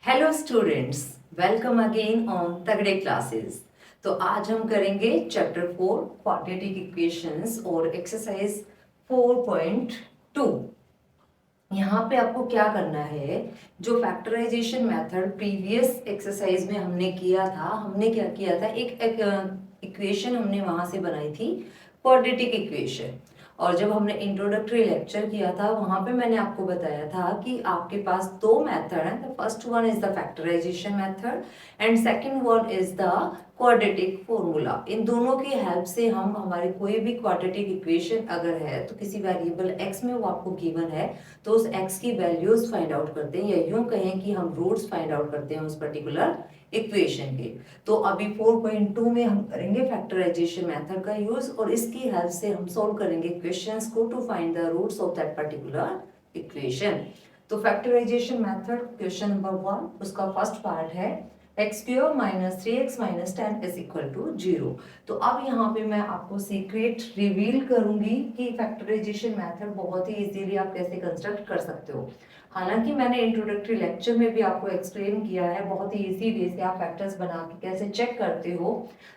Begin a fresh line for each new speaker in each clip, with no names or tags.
Hello students, welcome again on तगड़े classes. तो आज हम करेंगे चैप्टर 4 क्वाड्रेटिक इक्वेशंस और एक्सरसाइज 4.2। यहाँ पे आपको क्या करना है, जो फैक्टराइजेशन मेथड प्रीवियस एक्सरसाइज में हमने किया था, हमने क्या किया था, एक इक्वेशन हमने वहां से बनाई थी क्वाड्रेटिक इक्वेशन। और जब हमने इंट्रोडक्टरी लेक्चर किया था वहां पे मैंने आपको बताया था कि आपके पास दो मेथड हैं। The first one is the factorization method and second one is the quadratic formula. इन दोनों की हेल्प से हम हमारे कोई भी क्वाड्रेटिक इक्वेशन अगर है तो किसी वेरिएबल x में वो आपको गिवन है तो उस x की वैल्यूज फाइंड आउट करते हैं, या यूं कहें कि हम रूट्स फाइंड आउट करते हैं उस पर्टिकुलर इक्वेशन के। तो अभी 4.2 में हम करेंगे फैक्टराइजेशन मेथड का यूज और इसकी हेल्प से हम सॉल्व करेंगे इक्वेशंस को to find the roots of that particular equation. तो फैक्टराइजेशन मेथड क्वेश्चन नंबर 1, उसका फर्स्ट पार्ट है x cube minus 3x minus 10 is equal to 0। तो अब यहाँ पे मैं आपको सीक्रेट रिवील करूंगी कि फैक्टराइजेशन मेथड बहुत ही इजीली आप कैसे कंस्ट्रक्ट कर सकते हो। हालांकि मैंने इंट्रोडक्टरी लेक्चर में भी आपको एक्सप्लेन किया है बहुत ही इजी वे से आप फैक्टर्स बना के कैसे चेक करते हो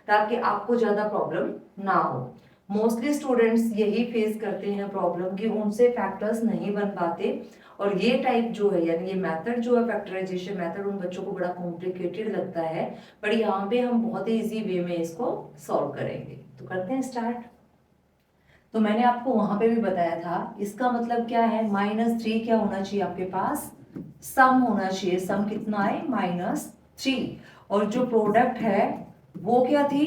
ताकि आपको ज्यादा प्रॉब्लम ना हो। मोस्टली स्टूडेंट्स यही फेस करते हैं प्रॉब्लम कि उनसे फैक्टर्स नहीं बन पाते, और ये टाइप जो है यानी ये मेथड जो है फैक्टराइजेशन मेथड उन बच्चों को बड़ा कॉम्प्लिकेटेड लगता है, पर यहाँ पे हम बहुत ही इजी वे में इसको सॉल्व करेंगे। तो करते हैं स्टार्ट। तो मैंने आपको वहां पे भी बताया था इसका मतलब क्या है, -3 क्या होना चाहिए आपके पास, सम होना चाहिए। सम कितना है, -3। और जो प्रोडक्ट है वो क्या थी,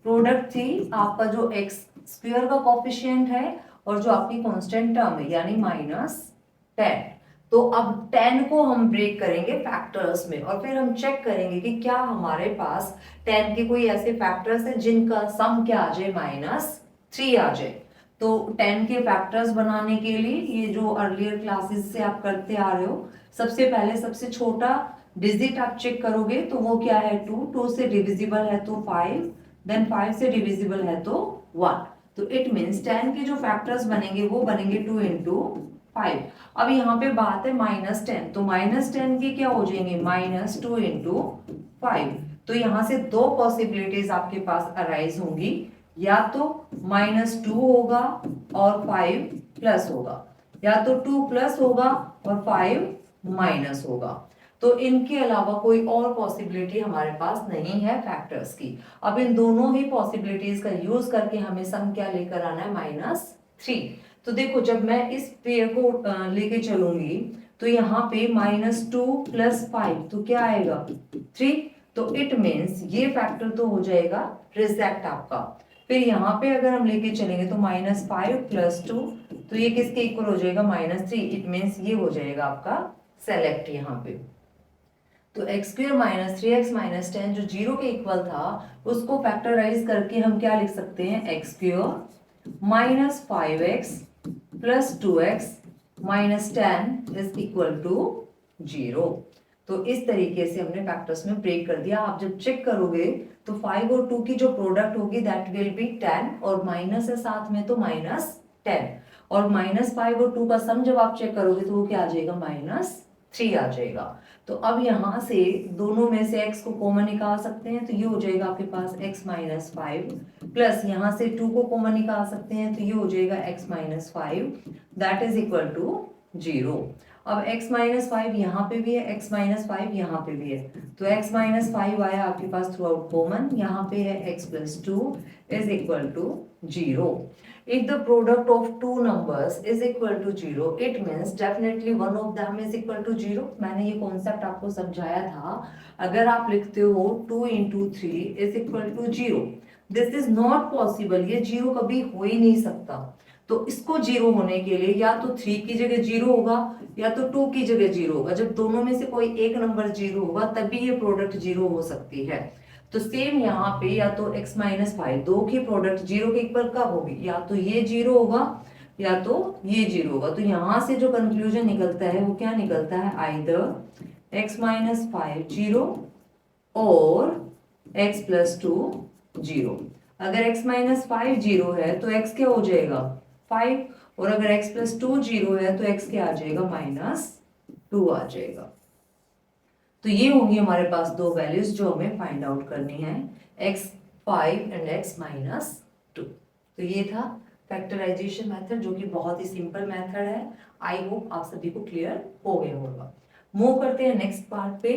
प्रोडक्ट थी आपका जो एक्स स्क्वायर का कोफिशिएंट है और जो आपकी कांस्टेंट टर्म है यानी -10। तो अब 10 को हम ब्रेक करेंगे फैक्टर्स में और फिर हम चेक करेंगे कि क्या हमारे पास 10 के कोई ऐसे फैक्टर्स हैं जिनका सम क्या आ जाए, -3 आ जाए। तो 10 के फैक्टर्स बनाने के लिए ये जो अर्लियर क्लासेस से आप करते आ रहे हो, सबसे पहले सबसे छोटा डिजिट आप चेक करोगे तो वो क्या है, 2 से डिविजिबल है तो 5, देन 5 से डिविजिबल है तो 1। तो इट मीन्स 10 के जो फैक्टर्स बनेंगे वो बनेंगे 2 इंटू 5। अब यहाँ पे बात है -10, तो -10 के क्या हो जाएंगे, -2 इंटू 5। तो यहाँ से दो पॉसिबिलिटीज आपके पास अराइज होंगी, या तो -2 होगा और 5 प्लस होगा, या तो 2 प्लस होगा और 5 माइनस होगा। तो इनके अलावा कोई और पॉसिबिलिटी हमारे पास नहीं है फैक्टर्स की। अब इन दोनों ही पॉसिबिलिटीज का यूज करके हमें सम क्या लेकर आना है, -3। तो देखो जब मैं इस पेयर को लेके चलूंगी तो यहाँ पे -2 + 5 तो क्या आएगा, 3। तो इट मीन्स ये फैक्टर तो हो जाएगा रिजेक्ट आपका। फिर यहाँ पे अगर हम लेके चलेंगे तो -5 + 2 तो ये किसके इक्वल हो जाएगा, -3। इट मीन्स ये हो जाएगा आपका सेलेक्ट यहाँ पे। तो x square minus 3x minus 10 जो 0 के इक्वल था उसको फैक्टराइज करके हम क्या लिख सकते हैं, x square minus 5x plus 2x minus 10 is equal to 0। तो इस तरीके से हमने फैक्टर्स में ब्रेक कर दिया। आप जब चेक करोगे तो 5 और 2 की जो प्रोडक्ट होगी दैट विल बी 10 और माइनस है साथ में तो -10, और -5 और 2 का सम जब आप चेक करोगे तो वो क्या आ जाएगा, -3 आ जाएगा। तो अब यहां से दोनों में से x को कॉमन निकाल सकते हैं तो ये हो जाएगा आपके पास x माइनस 5 प्लस यहाँ से 2 को कॉमन निकाल सकते हैं तो ये हो जाएगा x minus 5 that is equal to 0। अब x माइनस 5 यहाँ पे भी है, x माइनस 5 यहाँ पे भी है, तो x माइनस 5 आया आपके पास थ्रू आउट कॉमन, यहाँ पे है x plus 2 is equal to 0। If the product of two numbers is equal to 0, it means definitely one of them is equal to 0। मैंने ये कॉन्सेप्ट आपको समझाया था। अगर आप लिखते हो 2 into 3 is equal to 0, this is not possible, ये 0 कभी हो ही नहीं सकता। तो इसको 0 होने के लिए या तो 3 की जगह 0 होगा या तो 2 की जगह 0 होगा। जब दोनों में से कोई एक नंबर 0 होगा तभी ये प्रोडक्ट 0 हो सकती है। तो सेम यहाँ पे या तो x माइनस 5 दो की प्रोडक्ट 0 के इक्वल कब होगी, या तो ये 0 होगा या तो ये 0 होगा। तो यहाँ से जो कंक्लूजन निकलता है वो क्या निकलता है, आइदर x माइनस 5 0 और x प्लस 2 0। अगर x माइनस 5 0 है तो x क्या हो जाएगा, 5, और अगर x प्लस 2 0 है तो x क्या आ जाएगा, -2 आ जाएगा। तो ये होंगी हमारे पास दो वैल्यूज जो हमें फाइंड आउट करनी है, x5 एंड x-2। तो ये था फैक्टराइजेशन मेथड, जो कि बहुत ही सिंपल मेथड है। आई होप आप सभी को क्लियर हो गया होगा। मूव करते हैं नेक्स्ट पार्ट पे।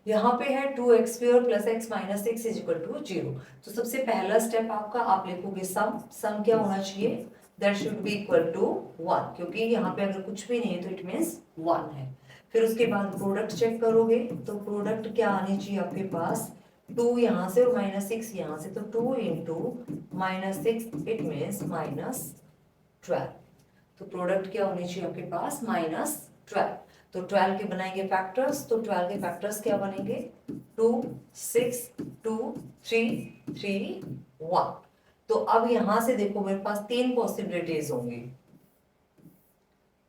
यहाँ पे है 2x² plus x-6 is equal to 0। तो सबसे पहला स्टेप आपका, आप लिखोगे सम क्या होना चाहिए, that should be equal to 1, क्योंकि यहाँ पे अगर कुछ भी नहीं है तो इट मीन्स 1 है। फिर उसके बाद प्रोडक्ट चेक करोगे, तो प्रोडक्ट क्या आनी चाहिए आपके पास, 2 यहाँ से और -6 यहाँ से, तो 2 इंटू -6 इट मीन्स -12। तो प्रोडक्ट क्या होनी चाहिए आपके पास, -12। तो 12 के बनाएंगे फैक्टर्स, तो 12 के फैक्टर्स क्या बनेंगे, 2 6 2 3 3 1। तो अब यहां से देखो मेरे पास 3 पॉसिबिलिटीज होंगी,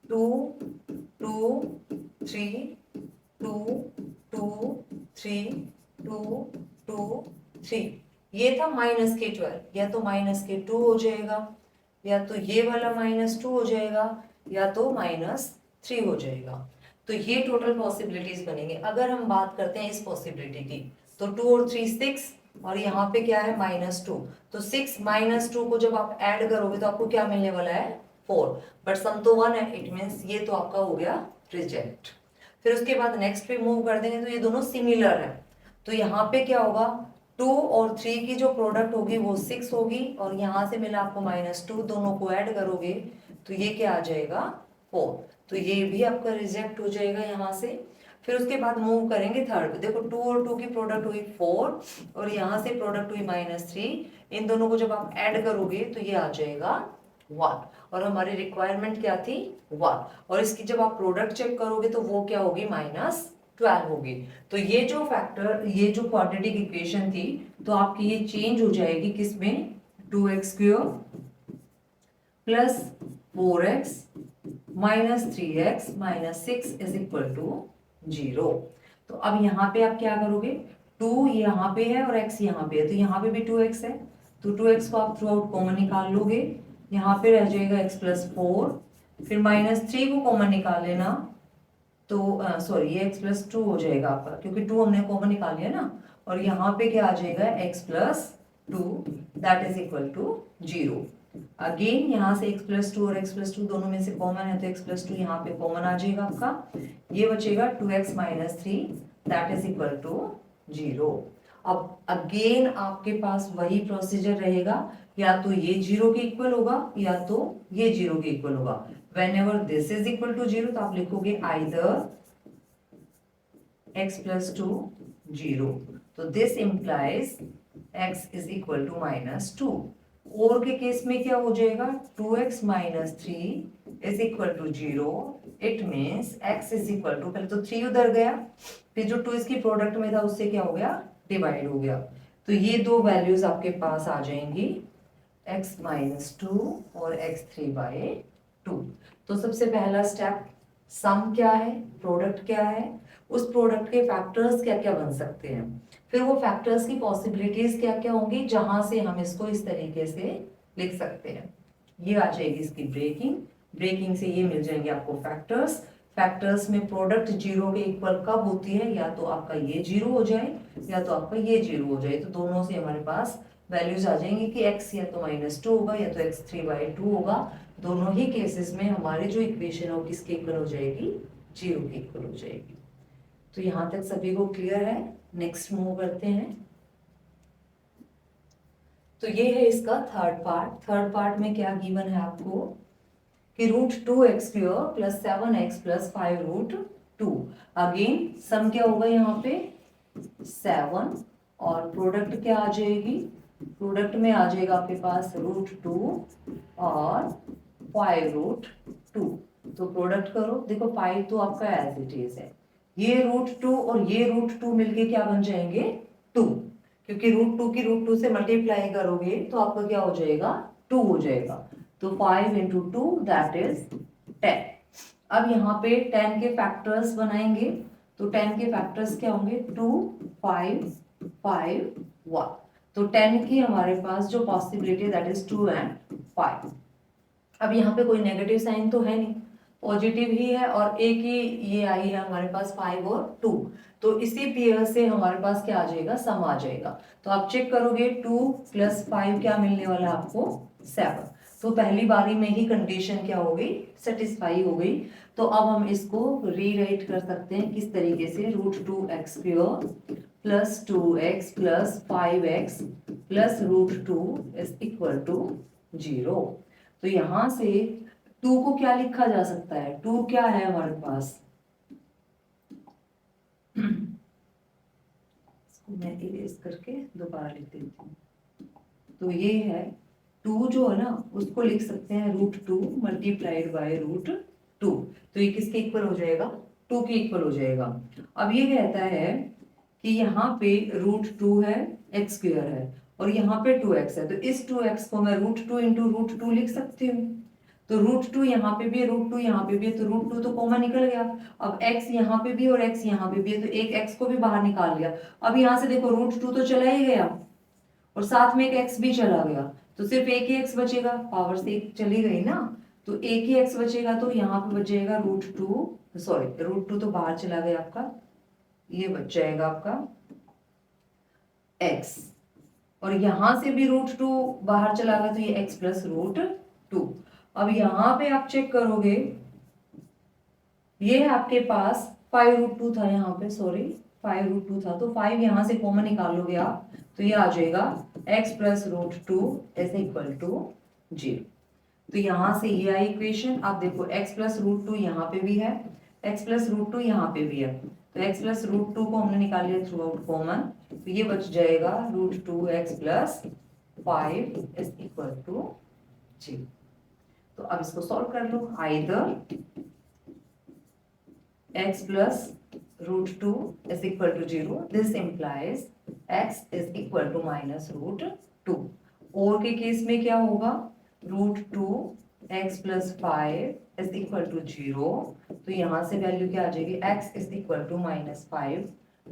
2 2 3 2 2 3 2 2 3। ये था -12, या तो -2 हो जाएगा, या तो ये वाला -2 हो जाएगा, या तो -3 हो जाएगा। तो ये टोटल पॉसिबिलिटीज बनेंगे। अगर हम बात करते हैं इस पॉसिबिलिटी की, तो 2 और 3 6, और यहाँ पे क्या है -2, तो 6 -2 को जब आप ऐड करोगे तो आपको क्या मिलने वाला है, 4। बट सम तो 1 है, इट मीन्स ये तो आपका हो गया रिजेक्ट। फिर उसके बाद नेक्स्ट पे मूव कर देंगे, तो ये दोनों सिमिलर है। तो यहाँ पे क्या होगा, 2 और 3 की जो प्रोडक्ट होगी वो 6 होगी, और यहाँ से मिला आपको -2, दोनों को ऐड करोगे तो ये क्या आ जाएगा, 4। तो ये भी आपका रिजेक्ट हो जाएगा यहाँ से। फिर उसके बाद मूव करेंगे थर्ड पे, देखो 2 और 2 की प्रोडक्ट हुई 4, और यहाँ से प्रोडक्ट हुई -3। इन दोनों को जब आप ऐड करोगे तो ये आ जाएगा 1, और हमारी रिक्वायरमेंट क्या थी, 1। और इसकी जब आप प्रोडक्ट चेक करोगे तो वो क्या होगी, -12 होगी। तो ये जो फैक्टर, ये जो क्वाड्रेटिक इक्वेशन थी, तो आपकी ये चेंज हो जाएगी किसमें, 2x² plus 4x -3x -6 is equal to 0। तो अब यहाँ पे आप क्या करोगे, 2 यहाँ पे है और x यहाँ पे है, तो यहाँ पे भी 2x है, तो 2x को आप थ्रू आउट कॉमन निकाल लोगे, यहाँ पे रह जाएगा x प्लस 4। फिर -3 को कॉमन निकाल लेना, तो सॉरी ये x प्लस 2 हो जाएगा आपका, क्योंकि 2 हमने कॉमन निकाल लिया ना। और यहाँ पे क्या आ जाएगा, x plus 2 that is equal to 0। Again यहाँ से x प्लस 2 और x प्लस 2 दोनों में से कॉमन है, तो x प्लस 2 यहाँ पे कॉमन आ जाएगा आपका, ये बचेगा 2x minus 3 that is equal to 0। अब अगेन आपके पास वही प्रोसीजर रहेगा, या तो ये 0 के इक्वल होगा या तो ये 0 के इक्वल होगा। whenever this is equal to 0, तो आप लिखोगे either x plus 2 0, तो this implies x is equal to -2। और के केस में क्या हो जाएगा, 2x minus 3 is equal to 0, it means x is equal to, पहले तो 3 उधर गया, फिर जो 2 इसकी प्रोडक्ट में था उससे क्या हो गया, डिवाइड हो गया। तो ये दो वैल्यूज आपके पास आ जाएंगी, x minus 2 और x3/2। तो सबसे पहला स्टेप, सम क्या है, प्रोडक्ट क्या है, उस प्रोडक्ट के फैक्टर्स क्या क्या बन सकते हैं, फिर वो फैक्टर्स की पॉसिबिलिटीज क्या क्या होंगी, जहां से हम इसको इस तरीके से लिख सकते हैं। ये आ जाएगी इसकी ब्रेकिंग से ये मिल जाएंगे आपको फैक्टर्स में प्रोडक्ट 0 के इक्वल कब होती है, या तो आपका ये 0 हो जाए या तो आपका ये 0 हो जाए। तो दोनों से हमारे पास वैल्यूज आ जाएंगी कि x या तो -2 होगा या तो x3/2 होगा। दोनों ही केसेस में हमारी जो इक्वेशन है वो किसके इक्वल हो जाएगी, 0 के इक्वल हो जाएगी। तो यहां तक सभी को क्लियर है। नेक्स्ट मूव करते हैं। तो ये है इसका थर्ड पार्ट में क्या गिवन है आपको कि √2x² plus 7x plus 5√2। Again some क्या होगा यहाँ पे 7, और प्रोडक्ट क्या आ जाएगी, प्रोडक्ट में आ जाएगा आपके पास √2 और 5√2। तो प्रोडक्ट करो, देखो 5 तो आपका एज इट इज है, ये √2 और ये √2 मिलके क्या बन जाएंगे 2, क्योंकि √2 की √2 से मल्टीप्लाई करोगे तो आपका क्या हो जाएगा 2 हो जाएगा। तो 5 × 2 दैट इज 10। अब यहाँ पे 10 के फैक्टर्स बनाएंगे, तो 10 के फैक्टर्स क्या होंगे 2 5 5 1। तो 10 की हमारे पास जो पॉसिबिलिटी दैट इज 2 and 5। अब यहाँ पे कोई नेगेटिव साइन तो है नहीं, पॉजिटिव ही है और एक ही ये आई है हमारे पास 5 और 2, तो इसी पेयर से हमारे पास क्या आ जाएगा, सम आ जाएगा। तो आप चेक करोगे 2 + 5 क्या मिलने वाला है आपको, 7। तो पहली बारी में ही कंडीशन क्या हो गई, सेटिस्फाई हो गई। तो अब हम इसको रीराइट कर सकते हैं किस तरीके से, √2x² + 2x + 5x + √2 = 0। तो यहां से 2 को क्या लिखा जा सकता है, 2 क्या है हमारे पास, इसको मैं इरेज करके दोबारा लिख देती हूँ। तो ये है 2 जो है ना, उसको लिख सकते हैं √2 × √2। तो ये किसके इक्वल हो जाएगा, 2 के इक्वल हो जाएगा। अब ये कहता है कि यहाँ पे √2 है, x² है और यहाँ पे 2x है, तो इस 2x को मैं √2 × √2 लिख सकती हूँ। तो √2 यहाँ पे भी है, √2 यहाँ पे भी है, तो √2 तो कॉमन निकल गया। अब x यहाँ पे भी और x यहाँ पे भी है, तो एक x को भी बाहर निकाल लिया। अब यहाँ से देखो √2 तो चला ही गया और साथ में एक x भी चला गया, तो सिर्फ एक ही x बचेगा, पावर से एक चली गई ना, तो एक ही x बचेगा। तो यहाँ पे बच जाएगा √2 तो बाहर चला गया आपका, ये बच जाएगा आपका x, और यहां से भी √2 बाहर चला गया, तो ये x + √2। अब यहाँ पे आप चेक करोगे, ये है आपके पास 5√2 था, यहाँ पे 5√2 था, तो 5 यहाँ से कॉमन निकाल लोगे आप, तो ये आ जाएगा x + √2 = 0। तो यहाँ से ये आई इक्वेशन। आप देखो x + √2 यहाँ पे भी है, x + √2 यहाँ पे भी है, तो x + √2 को हमने निकाल लिया थ्रू आउट कॉमन, तो ये बच जाएगा √2x + 5 = 0। तो अब इसको सॉल्व कर लो, either x + √2 = 0, this implies x = -√2। और के केस में क्या होगा, √2x + 5 = 0, तो यहाँ से वैल्यू क्या आ जाएगी, x = -5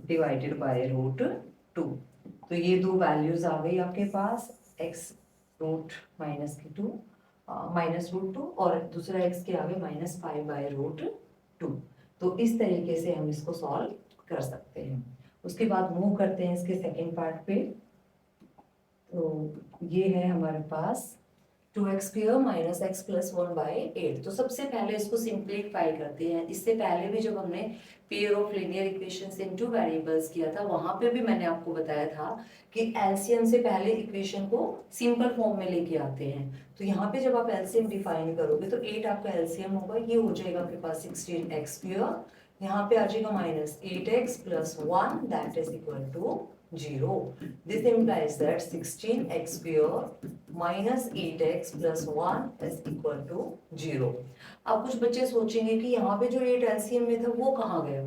/ √2। तो ये दो वैल्यूज आ गई आपके पास, x √2 और दूसरा x के आगे -5 / √2। तो इस तरीके से हम इसको सॉल्व कर सकते हैं। उसके बाद मूव करते हैं इसके सेकेंड पार्ट पे। तो ये है हमारे पास 2x² - x + 1/8। तो सबसे पहले इसको सिंप्लीफाई करते हैं। इससे पहले भी जब हमने pair of linear equations in 2 variables किया था, वहां पे भी मैंने आपको बताया था कि एलसीएम से पहले इक्वेशन को सिंपल फॉर्म में लेके आते हैं। तो यहाँ पे जब आप एलसीएम डिफाइन करोगे तो 8 आपका एलसीएम होगा, ये हो जाएगा आपके पास 16x², यहाँ पे आ जाएगा -8x + 1 = 0। This implies that 16x² - 8x + 1 = 0। अब कुछ बच्चे सोचेंगे कि यहाँ पे जो 8 एलसीएम में था वो कहाँ गया,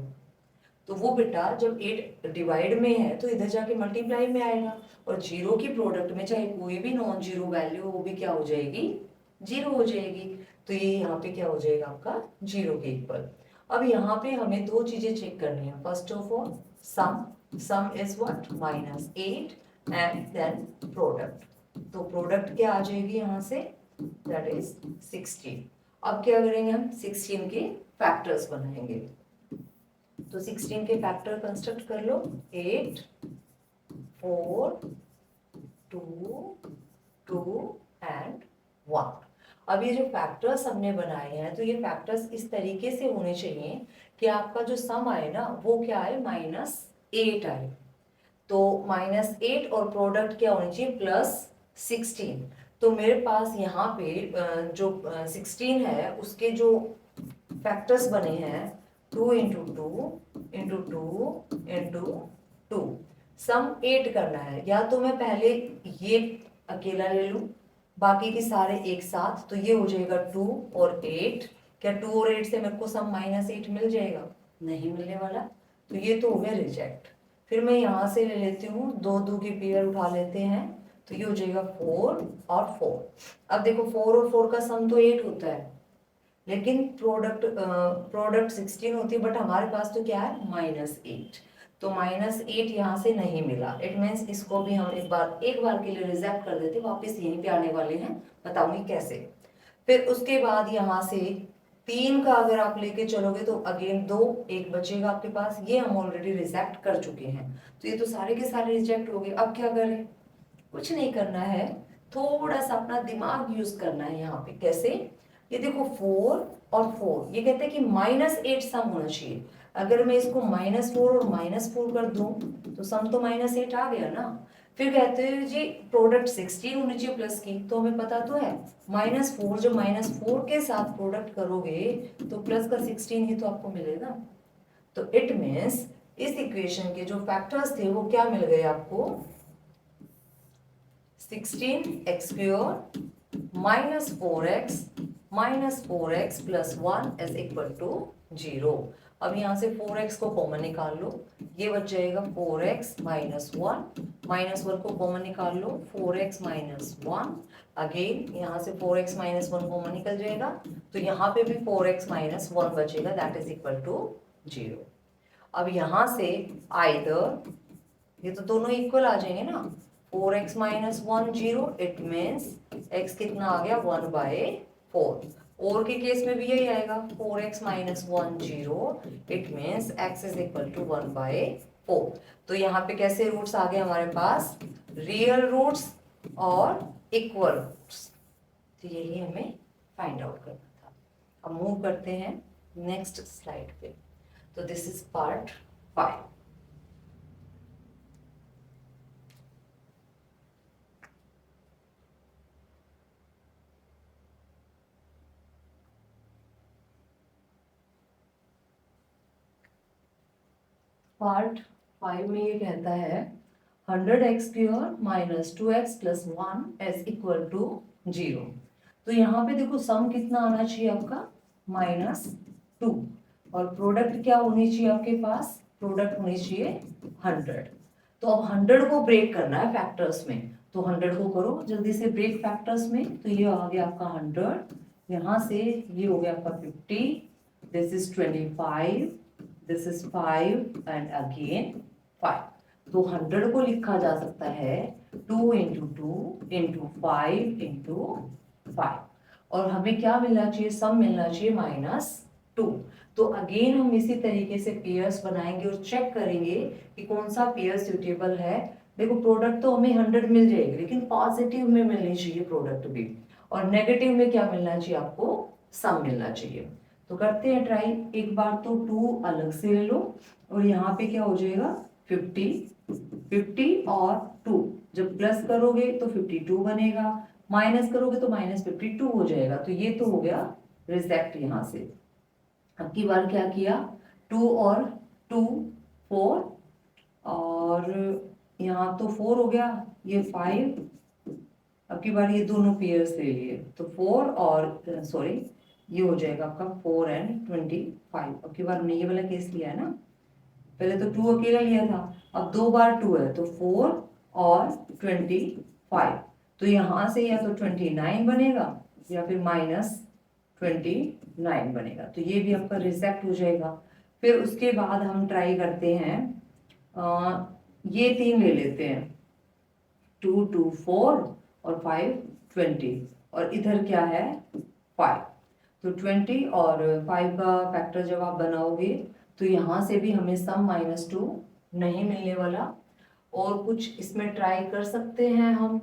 तो वो बेटा जब 8 डिवाइड में है तो इधर जाके मल्टीप्लाई में आएगा, और 0 की प्रोडक्ट में चाहे कोई भी नॉन जीरो वैल्यू वो भी क्या हो जाएगी, 0 हो जाएगी। तो ये यहाँ पे क्या हो जाएगा आपका 0 के इक्वल। अब यहाँ पे हमें दो चीजें चेक करनी है। First of all sum is what, -8 and then product. तो प्रोडक्ट क्या आ जाएगी यहाँ से, दैट इज 16। अब क्या करेंगे हम, 16 के फैक्टर्स बनाएंगे। तो 16 के फैक्टर कंस्ट्रक्ट कर लो, 8 4 2 2 एंड 1। अब ये जो फैक्टर्स हमने बनाए हैं, तो ये फैक्टर्स इस तरीके से होने चाहिए कि आपका जो सम आए ना वो क्या आए, -8 आए। तो -8 और प्रोडक्ट क्या होनी चाहिए, +16। तो मेरे पास यहाँ पे जो 16 है उसके जो फैक्टर्स बने हैं 2 × 2 × 2 × 2। सम 8 करना है, या तो मैं पहले ये अकेला ले लूं बाकी के सारे एक साथ, तो ये हो जाएगा 2 और 8। क्या 2 और 8 से मेरे को सम -8 मिल जाएगा, नहीं मिलने वाला, तो ये तो हो गया रिजेक्ट। फिर मैं यहाँ से ले लेती हूँ, 2 2 की पेयर उठा लेते हैं, तो ये हो जाएगा 4 और 4। अब देखो 4 और 4 का सम तो 8 होता है, लेकिन प्रोडक्ट 16 होती है, बट हमारे पास तो क्या है -8। तो -8 यहाँ से नहीं मिला, इट मीन्स इसको भी हम एक बार के लिए रिजेक्ट कर देते, वापस यहीं पे आने वाले हैं, बताऊंगी कैसे। फिर उसके बाद यहाँ से 3 का अगर आप लेके चलोगे तो अगेन 2, 1 बचेगा आपके पास, ये हम ऑलरेडी रिजेक्ट कर चुके हैं, तो ये तो सारे के सारे रिजेक्ट हो गए। अब क्या करें, कुछ नहीं करना है, थोड़ा सा अपना दिमाग यूज करना है यहाँ पे। कैसे, ये देखो 4 और 4, ये कहते हैं कि -8 सम होना चाहिए। अगर मैं इसको -4 और -4 कर दूं तो सम तो -8 आ गया ना। फिर कहते हैं जी प्रोडक्ट 16 होनी चाहिए प्लस की, तो हमें पता तो है -4 जब -4 के साथ प्रोडक्ट करोगे तो प्लस का 16 ही तो आपको मिलेगा। तो इट मीन्स इस इक्वेशन के जो फैक्टर्स थे वो क्या मिल गए आपको, 16x² -4x plus 1 is equal to 0। अब यहाँ से 4x को कॉमन निकाल लो, ये बच जाएगा 4x -1 को कॉमन निकाल लो, 4x -1। अगेन यहाँ से 4x -1 कॉमन निकल जाएगा, तो यहाँ पे भी 4x -1 बचेगा, दैट इज इक्वल टू 0। अब यहाँ से आइदर, ये तो दोनों इक्वल आ जाएंगे ना, 4x -1 0, इट मीन्स x कितना आ गया 1/4। और के केस में भी यही आएगा, 4x -1 0, it means x is equal to 1/4। तो यहाँ पे कैसे रूट्स आ गए हमारे पास, रियल रूट्स और इक्वल रूट्स। तो यही हमें फाइंड आउट करना था। अब मूव करते हैं नेक्स्ट स्लाइड पे। तो दिस इज पार्ट 5। पार्ट 5 में ये कहता है 100x² -2x + 1 is equal to 0। तो यहाँ पे देखो सम कितना आना चाहिए आपका -2, और प्रोडक्ट क्या होनी चाहिए आपके पास, प्रोडक्ट होनी चाहिए 100। तो अब 100 को ब्रेक करना है फैक्टर्स में, तो 100 को करो जल्दी से ब्रेक फैक्टर्स में। तो ये आ गया आपका 100, यहाँ से ये हो गया आपका 50, this is 25, this is 5 and again 5। तो 100 को लिखा जा सकता है 2 × 2 × 5 × 5, और हमें क्या मिलना चाहिए, सम मिलना चाहिए -2। तो अगेन हम इसी तरीके से पेयर्स बनाएंगे और चेक करेंगे कि कौन सा पेयर सुटेबल है। देखो प्रोडक्ट तो हमें 100 मिल जाएगी, लेकिन पॉजिटिव में मिलनी चाहिए प्रोडक्ट भी, और नेगेटिव में क्या मिलना चाहिए आपको, सम मिलना चाहिए। तो करते हैं ट्राई। एक बार तो 2 अलग से ले लो, और यहाँ पे क्या हो जाएगा 50 और 2, जब प्लस करोगे तो 52 बनेगा, माइनस करोगे तो -52 हो जाएगा। तो ये तो हो गया रिजेक्ट यहाँ से। अब की बार क्या किया, 2 और 2 4, और यहाँ तो 4 हो गया, ये 5। अब की बार ये दोनों पेयर्स ले लिए, तो 4 और सॉरी ये हो जाएगा आपका 4 and 25। अब की बार हमने ये वाला केस लिया है ना, पहले तो 2 अकेला लिया था, अब 2 बार 2 है, तो 4 और 25। तो यहाँ से या तो 29 बनेगा या फिर -29 बनेगा, तो ये भी आपका रिजेक्ट हो जाएगा। फिर उसके बाद हम ट्राई करते हैं, ये 3 ले लेते हैं, 2 2 4 और 5 20, और इधर क्या है 5। तो 20 और 5 का फैक्टर जब आप बनाओगे तो यहाँ से भी हमें सम -2 नहीं मिलने वाला, और कुछ इसमें ट्राई कर सकते हैं हम।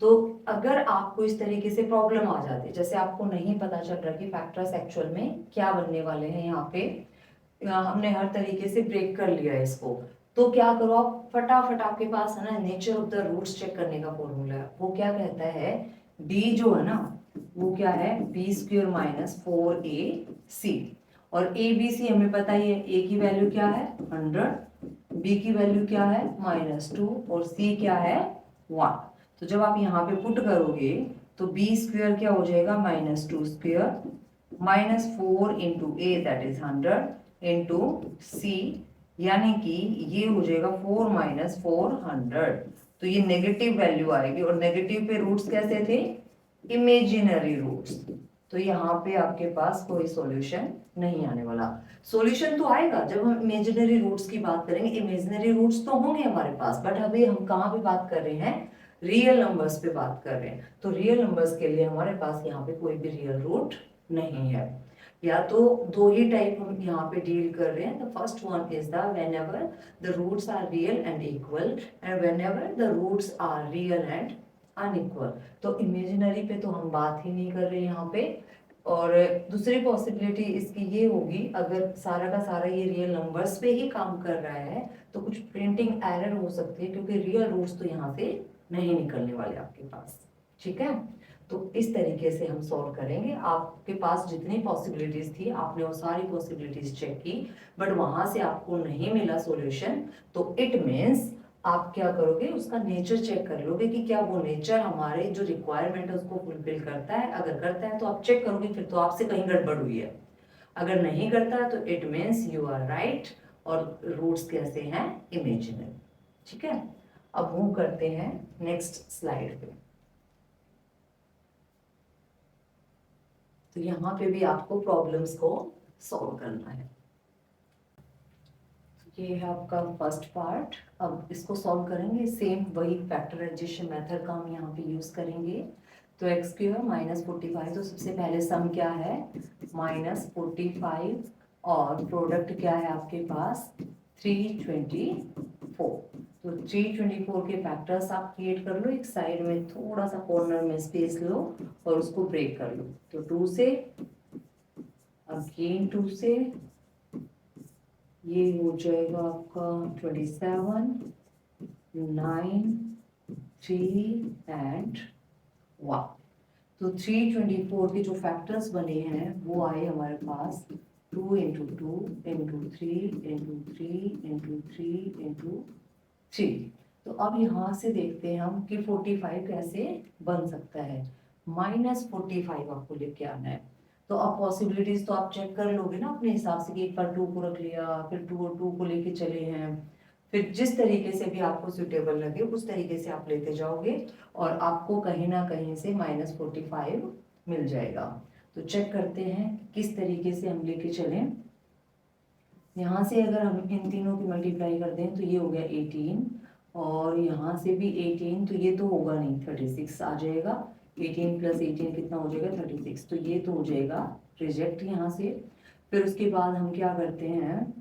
तो अगर आपको इस तरीके से प्रॉब्लम आ जाती है, जैसे आपको नहीं पता चल रहा कि फैक्टर्स एक्चुअल में क्या बनने वाले हैं, यहाँ पे हमने हर तरीके से ब्रेक कर लिया है इसको, तो क्या करो आप फटाफट, आपके पास है ना nature of the roots check करने का फॉर्मूला है। वो क्या कहता है, b जो है ना वो क्या है, b² - 4ac, और a b c हमें पता ही है, a की वैल्यू क्या है 100, b की वैल्यू क्या है -2, और c क्या है 1। तो जब आप यहाँ पे पुट करोगे तो b² क्या हो जाएगा -2² -4 × a दैट इज 100 × c, यानी कि ये हो जाएगा 4 - 400। तो ये नेगेटिव वैल्यू आएगी, और नेगेटिव पे रूट्स कैसे थे, इमेजिनरी रूट्स। तो यहाँ पे आपके पास कोई सॉल्यूशन नहीं आने वाला। सॉल्यूशन तो आएगा जब हम इमेजिनरी रूट्स की बात करेंगे, इमेजिनरी रूट्स तो होंगे हमारे पास, बट अभी हम कहाँ पे बात कर रहे हैं, रियल नंबर्स पे बात कर रहे हैं। तो रियल नंबर्स के लिए हमारे पास यहाँ पे कोई भी रियल रूट नहीं है। या तो दो ही टाइप हम यहाँ पे डील कर रहे हैं। The first one is the whenever the roots are real and equal and whenever the roots are real and unequal. तो इमेजिनरी पे तो हम बात ही नहीं कर रहे यहाँ पे। और दूसरी पॉसिबिलिटी इसकी ये होगी, अगर सारा का सारा ये रियल नंबर्स पे ही काम कर रहा है तो कुछ प्रिंटिंग एरर हो सकती है, क्योंकि रियल रूट्स तो यहाँ से नहीं निकलने वाले आपके पास। ठीक है, तो इस तरीके से हम सॉल्व करेंगे। आपके पास जितनी पॉसिबिलिटीज थी आपने वो सारी पॉसिबिलिटीज चेक की, बट वहां से आपको नहीं मिला सॉल्यूशन, तो इट मीन्स आप क्या करोगे, उसका नेचर चेक कर लोगे कि क्या वो नेचर हमारे जो रिक्वायरमेंट है उसको फुलफिल करता है। अगर करता है तो आप चेक करोगे, फिर तो आपसे कहीं गड़बड़ हुई है। अगर नहीं करता है तो it means you are right और रूट्स कैसे हैं, इमेजिनरी। ठीक है, अब मूव करते हैं नेक्स्ट स्लाइड पे। तो यहाँ पे भी आपको प्रॉब्लम्स को सॉल्व करना है। ये है आपका फर्स्ट पार्ट। अब इसको सॉल्व करेंगे, सेम वही फैक्टराइजेशन मेथड का हम यहाँ पे यूज करेंगे। तो एक्स क्यूब माइनस 45, तो सबसे पहले सम क्या है, माइनस 45 और प्रोडक्ट क्या है आपके पास 324। तो 324 के फैक्टर्स आप क्रिएट कर लो, एक साइड में थोड़ा सा कॉर्नर में स्पेस लो और उसको ब्रेक कर लो। तो 2 से, अगेन 2 से, ये हो जाएगा आपका 27, 9, 3 एंड 1। तो 324 के जो फैक्टर्स बने हैं वो आए हमारे पास 2 into 2 into 3 into 3 into 3 into 3। तो अब यहाँ से देखते हैं हम कि 45 कैसे बन सकता है। -45 आपको लेके आना है। तो अब पॉसिबिलिटीज तो आप चेक कर लोगे ना अपने हिसाब से कि एक बार 2 को रख लिया, फिर 2 और 2 को लेके चले हैं, फिर जिस तरीके से भी आपको सुटेबल लगे उस तरीके से आप लेते जाओगे और आपको कहीं ना कहीं से -45 मिल जाएगा। तो चेक करते हैं किस तरीके से हम लेके चलें। यहाँ से अगर हम इन तीनों की मल्टीप्लाई कर दें तो ये हो गया 18, और यहाँ से भी 18, तो ये तो होगा नहीं, 36 आ जाएगा। 18 प्लस 18 कितना हो जाएगा 36, तो ये तो हो जाएगा रिजेक्ट यहाँ से। फिर उसके बाद हम क्या करते हैं,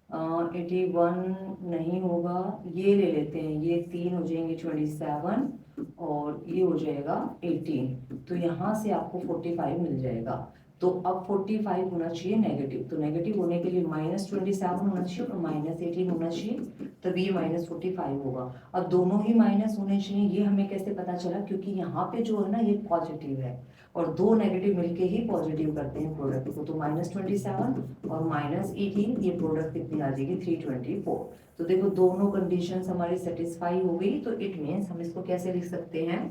81 नहीं होगा, ये ले लेते हैं, ये 3 हो जाएंगे 27 और ये हो जाएगा 18। तो यहाँ से आपको 45 मिल जाएगा। तो अब 45 होना चाहिए नेगेटिव, तो नेगेटिव होने के लिए -27 होना चाहिए और -18 होना चाहिए, तभी ये -45 होगा। अब दोनों ही माइनस होने चाहिए, ये हमें कैसे पता चला, क्योंकि यहाँ पे जो है ना ये पॉजिटिव है और दो नेगेटिव मिलके ही पॉजिटिव करते हैं प्रोडक्ट को। तो -27 और -18, ये प्रोडक्ट कितनी आ जाएगी 324। तो देखो दोनों कंडीशंस हमारी सेटिस्फाई हो गई, तो इट मीन्स हम इसको कैसे लिख सकते हैं,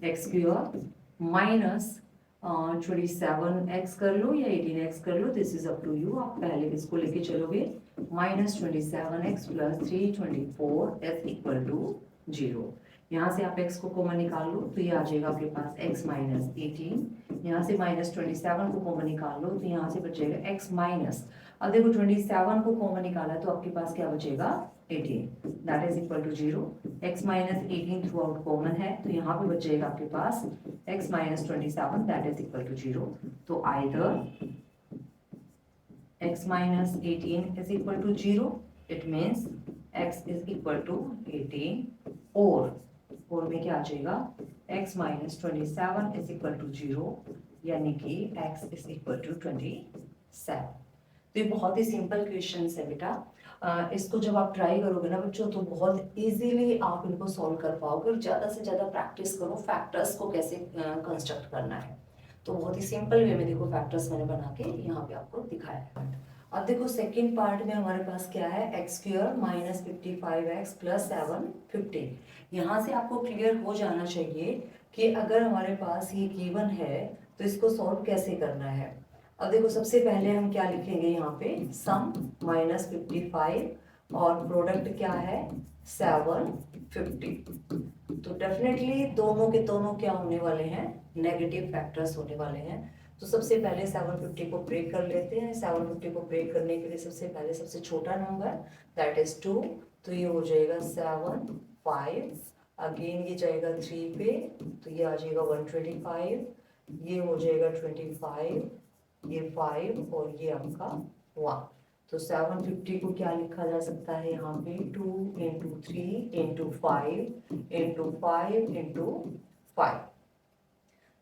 एक्स क्यूब माइनस 27x कर लो या 18x कर लो, this is up to you, आप पहले इसको लेके चलोगे। -27x plus 324 is equal to 0। यहाँ से आप x को कॉमन निकाल लो तो ये आ जाएगा आपके पास x माइनस 18। यहाँ से -27 को कॉमन निकाल लो तो यहाँ से बचेगा x माइनस, अब देखो 27 को कॉमन निकाला तो आपके पास क्या बचेगा 18, that is equal to 0। x minus 18 throughout common है तो यहाँ पे बचेगा आपके पास x minus 27, that is equal to 0। तो either x minus 18 is equal to 0, it means x is equal to 18, और में क्या आ जाएगा x minus 27 is equal to 0, यानी कि x इज इक्वल टू 27। तो ये बहुत ही सिंपल क्वेश्चन है बेटा। इसको जब आप ट्राई करोगे ना बच्चों तो बहुत इजीली आप इनको सॉल्व कर पाओगे, और ज़्यादा से ज़्यादा प्रैक्टिस करो फैक्टर्स को कैसे कंस्ट्रक्ट करना है। तो बहुत ही सिंपल वे में देखो फैक्टर्स मैंने बना के यहाँ पे आपको दिखाया है। अब देखो सेकेंड पार्ट में हमारे पास क्या है, x square minus 55x plus 750। यहाँ से आपको क्लियर हो जाना चाहिए कि अगर हमारे पास ये गिवन है तो इसको सॉल्व कैसे करना है। अब देखो सबसे पहले हम क्या लिखेंगे यहाँ पे, सम -55 और प्रोडक्ट क्या है 750। तो डेफिनेटली दोनों के दोनों क्या होने वाले हैं, नेगेटिव फैक्टर्स होने वाले हैं। तो सबसे पहले 750 को ब्रेक कर लेते हैं। 750 को ब्रेक करने के लिए सबसे पहले सबसे छोटा नंबर दैट इज 2, तो ये हो जाएगा 7 5, अगेन ये जाएगा 3 पे तो ये आ जाएगा 125, ये हो जाएगा 25, ये 5 और ये आपका 1। तो 750 को क्या लिखा जा सकता है यहाँ पे 2 इंटू 3 इंटू 5 इंटू 5 इंटू 5।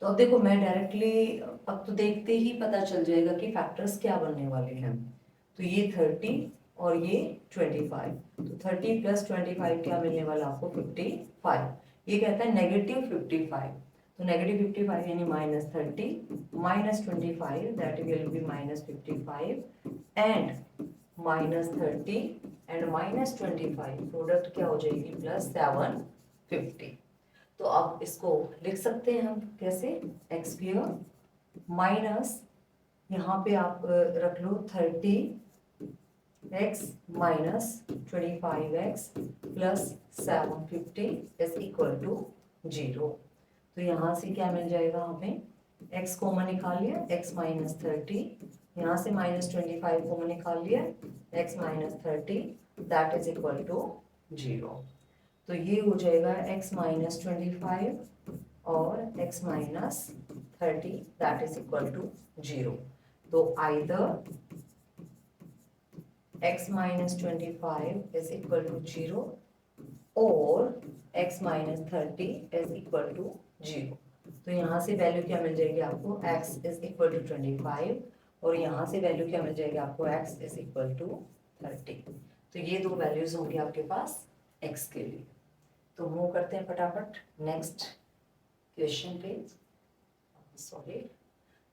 तो अब देखो मैं डायरेक्टली अब तो देखते ही पता चल जाएगा कि फैक्टर्स क्या बनने वाले हैं। तो ये 30 और ये 25। तो 30 प्लस 25 क्या मिलने वाला आपको 55। ये कहता है नेगेटिव 55। तो नेगेटिव 55 यानी -30 -25 that will be -55 and -30 and -25 product क्या हो जाएगी +750। तो अब इसको लिख सकते हैं हम कैसे, एक्स स्क्वायर माइनस यहाँ पे आप रख लो 30x minus 25x plus 750 is equal to 0। तो यहाँ से क्या मिल जाएगा हमें, x कॉमन निकाल लिया, x माइनस 30, यहाँ से -25 कॉमन निकाल लिया, x minus 30 that is equal to 0। तो ये हो जाएगा x माइनस 25 और x minus 30 that is equal to 0। तो either x minus 25 is equal to 0 और x minus 30 is equal to 0। तो यहाँ से वैल्यू क्या मिल जाएगी आपको, x इज इक्वल टू 25 और यहाँ से वैल्यू क्या मिल जाएगी आपको, x इज इक्वल टू 30। तो ये दो वैल्यूज होंगे आपके पास x के लिए। तो मूव करते हैं फटाफट नेक्स्ट क्वेश्चन पे। Sorry,